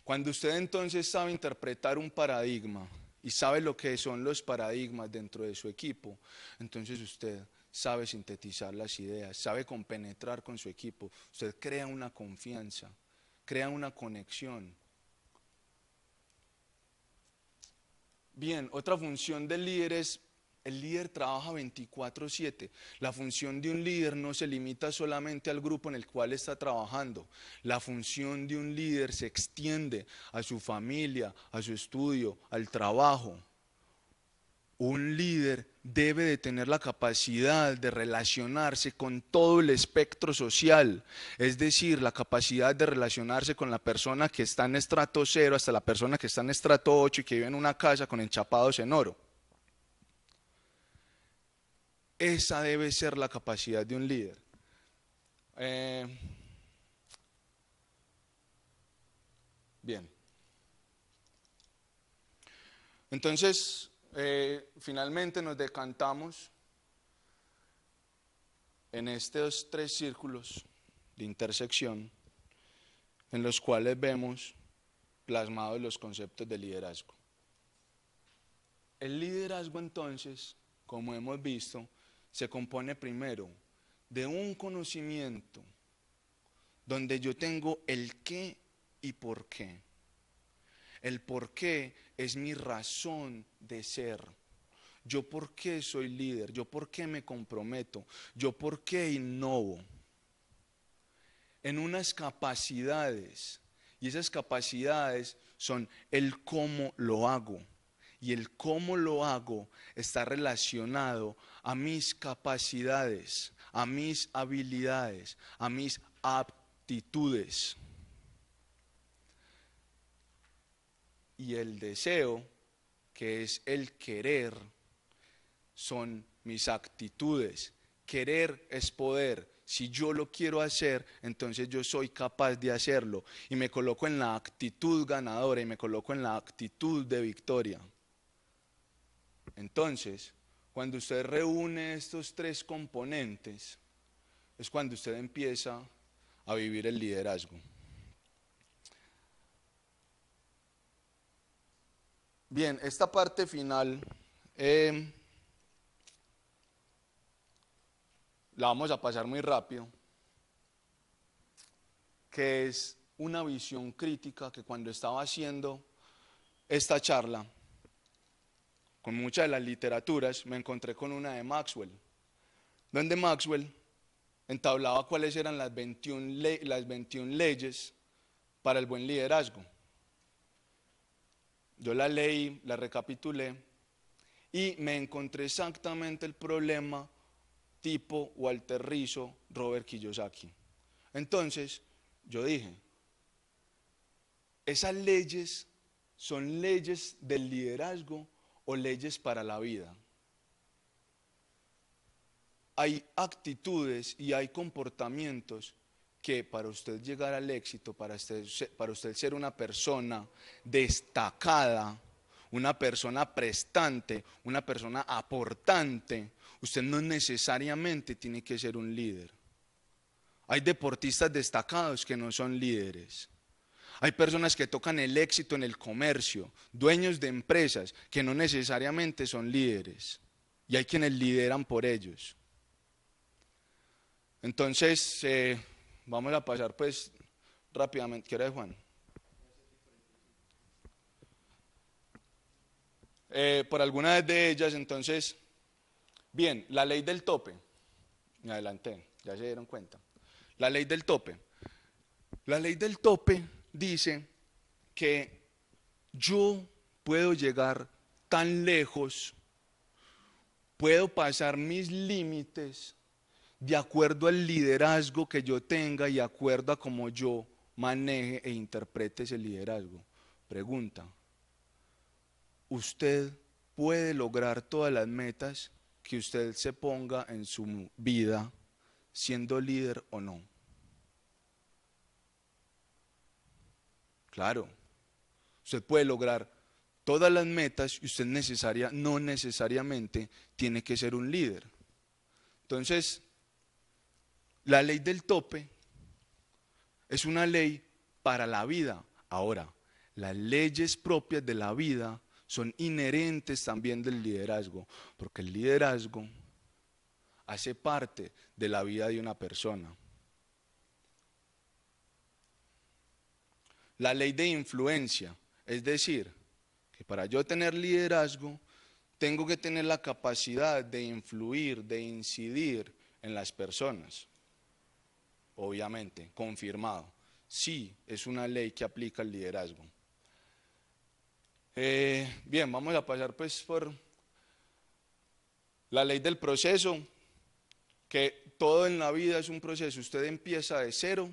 Cuando usted entonces sabe interpretar un paradigma y sabe lo que son los paradigmas dentro de su equipo, entonces usted sabe sintetizar las ideas, sabe compenetrar con su equipo, usted crea una confianza, crea una conexión. Bien, otra función del líder es, el líder trabaja 24/7. La función de un líder no se limita solamente al grupo en el cual está trabajando. La función de un líder se extiende a su familia, a su estudio, al trabajo. Un líder debe de tener la capacidad de relacionarse con todo el espectro social, es decir, la capacidad de relacionarse con la persona que está en estrato 0 hasta la persona que está en estrato 8 y que vive en una casa con enchapados en oro. Esa debe ser la capacidad de un líder. Bien. Entonces, finalmente nos decantamos en estos 3 círculos de intersección en los cuales vemos plasmados los conceptos de liderazgo. El liderazgo entonces, como hemos visto, se compone primero de un conocimiento donde yo tengo el qué y por qué. El por qué es mi razón de ser. Yo por qué soy líder, yo por qué me comprometo, yo por qué innovo. En unas capacidades, y esas capacidades son el cómo lo hago. Y el cómo lo hago está relacionado a mis capacidades, a mis habilidades, a mis aptitudes. Y el deseo, que es el querer, son mis actitudes. Querer es poder. Si yo lo quiero hacer, entonces yo soy capaz de hacerlo. Y me coloco en la actitud ganadora y me coloco en la actitud de victoria. Entonces, cuando usted reúne estos tres componentes, es cuando usted empieza a vivir el liderazgo. Bien, esta parte final la vamos a pasar muy rápido, que es una visión crítica que cuando estaba haciendo esta charla, con muchas de las literaturas, me encontré con una de Maxwell, donde Maxwell entablaba cuáles eran las 21 leyes para el buen liderazgo. Yo la leí, la recapitulé y me encontré exactamente el problema tipo Walter Rizzo, Robert Kiyosaki. Entonces, yo dije, ¿esas leyes son leyes del liderazgo o leyes para la vida? Hay actitudes y hay comportamientos que para usted llegar al éxito, para usted ser una persona destacada, una persona prestante, una persona aportante, usted no necesariamente tiene que ser un líder. Hay deportistas destacados que no son líderes. Hay personas que tocan el éxito en el comercio, dueños de empresas que no necesariamente son líderes. Y hay quienes lideran por ellos. Entonces, vamos a pasar pues rápidamente. ¿Qué hora es, Juan? Por algunas de ellas, entonces, bien, la ley del tope. Me adelanté, ya se dieron cuenta. La ley del tope. La ley del tope dice que yo puedo llegar tan lejos, puedo pasar mis límites de acuerdo al liderazgo que yo tenga y de acuerdo a cómo yo maneje e interprete ese liderazgo. Pregunta, ¿usted puede lograr todas las metas que usted se ponga en su vida siendo líder o no? Claro, usted puede lograr todas las metas y usted no necesariamente tiene que ser un líder. Entonces, la ley del tope es una ley para la vida. Ahora, las leyes propias de la vida son inherentes también del liderazgo, porque el liderazgo hace parte de la vida de una persona. La ley de influencia, es decir, que para yo tener liderazgo, tengo que tener la capacidad de influir, de incidir en las personas. Obviamente, confirmado. Sí, es una ley que aplica el liderazgo. Bien, vamos a pasar pues por la ley del proceso, que todo en la vida es un proceso. Usted empieza de cero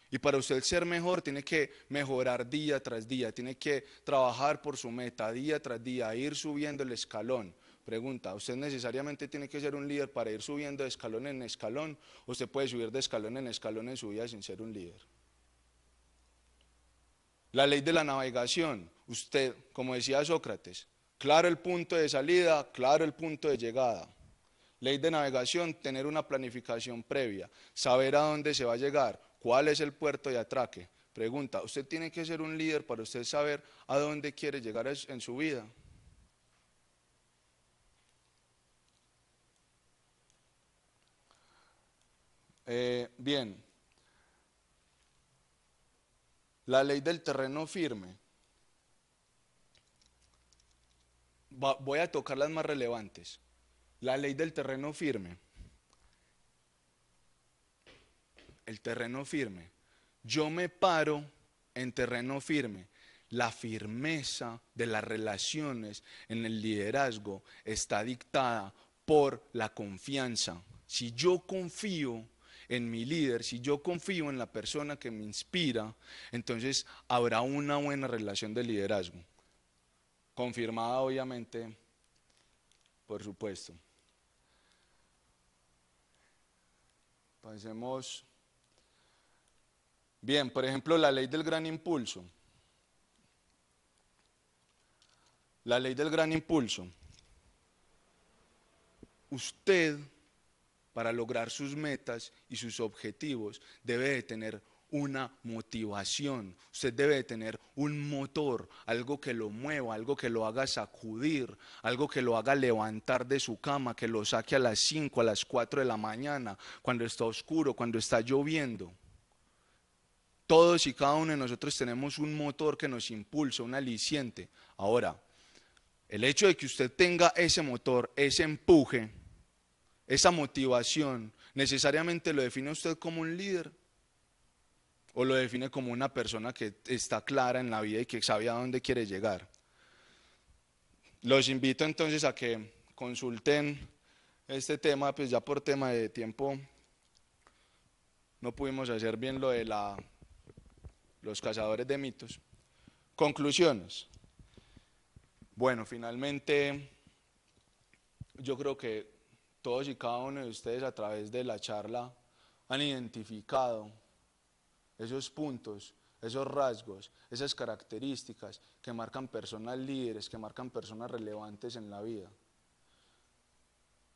y para usted ser mejor tiene que mejorar día tras día, tiene que trabajar por su meta día tras día, ir subiendo el escalón. Pregunta, ¿usted necesariamente tiene que ser un líder para ir subiendo de escalón en escalón? ¿O usted puede subir de escalón en su vida sin ser un líder? La ley de la navegación, usted, como decía Sócrates, claro el punto de salida, claro el punto de llegada. Ley de navegación, tener una planificación previa, saber a dónde se va a llegar, cuál es el puerto de atraque. Pregunta, ¿usted tiene que ser un líder para usted saber a dónde quiere llegar en su vida? Bien, la ley del terreno firme. Voy a tocar las más relevantes. La ley del terreno firme. El terreno firme. Yo me paro en terreno firme. La firmeza de las relaciones en el liderazgo está dictada por la confianza. Si yo confío en mi líder, si yo confío en la persona que me inspira, entonces habrá una buena relación de liderazgo. Confirmada obviamente, por supuesto. Pasemos. Bien, por ejemplo, la ley del gran impulso. La ley del gran impulso. Usted, para lograr sus metas y sus objetivos, debe de tener una motivación, usted debe de tener un motor, algo que lo mueva, algo que lo haga sacudir, algo que lo haga levantar de su cama, que lo saque a las 5, a las 4 de la mañana, cuando está oscuro, cuando está lloviendo. Todos y cada uno de nosotros tenemos un motor que nos impulsa, un aliciente. Ahora, el hecho de que usted tenga ese motor, ese empuje, esa motivación, ¿necesariamente lo define usted como un líder? ¿O lo define como una persona que está clara en la vida y que sabe a dónde quiere llegar? Los invito entonces a que consulten este tema, pues ya por tema de tiempo no pudimos hacer bien lo de los cazadores de mitos. Conclusiones. Bueno, finalmente yo creo que todos y cada uno de ustedes a través de la charla han identificado esos puntos, esos rasgos, esas características que marcan personas líderes, que marcan personas relevantes en la vida.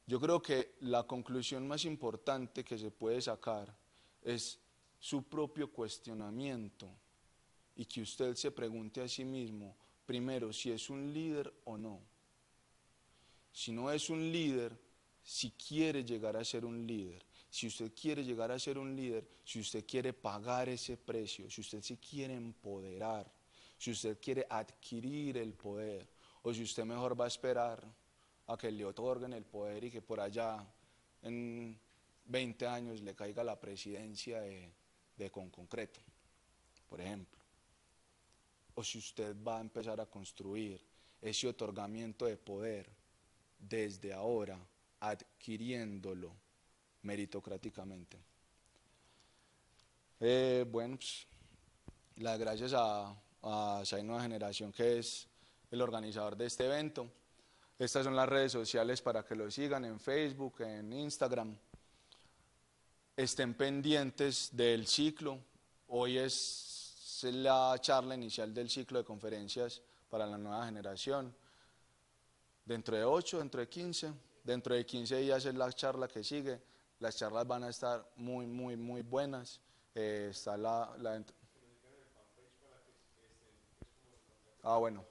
Yo creo que la conclusión más importante que se puede sacar es su propio cuestionamiento y que usted se pregunte a sí mismo, primero, si es un líder o no. Si no es un líder, si quiere llegar a ser un líder. Si usted quiere llegar a ser un líder, si usted quiere pagar ese precio, si usted se quiere empoderar, si usted quiere adquirir el poder, o si usted mejor va a esperar a que le otorguen el poder y que por allá en 20 años le caiga la presidencia de Concreto, por ejemplo. O si usted va a empezar a construir ese otorgamiento de poder desde ahora, adquiriéndolo meritocráticamente. Bueno, pues, las gracias a SAI Nueva Generación, que es el organizador de este evento. Estas son las redes sociales para que lo sigan en Facebook, en Instagram. Estén pendientes del ciclo. Hoy es la charla inicial del ciclo de conferencias para la nueva generación. Dentro de 8, dentro de 15 días es la charla que sigue. Las charlas van a estar muy, muy, muy buenas. Está bueno.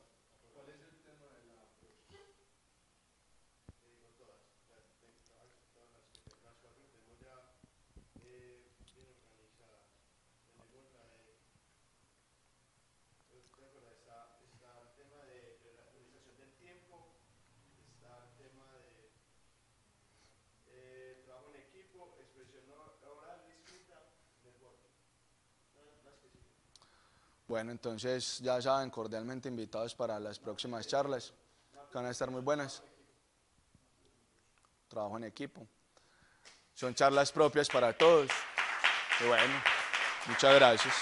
Bueno, entonces ya saben, cordialmente invitados para las próximas charlas, que van a estar muy buenas. Trabajo en equipo. Son charlas propias para todos. Y bueno, muchas gracias.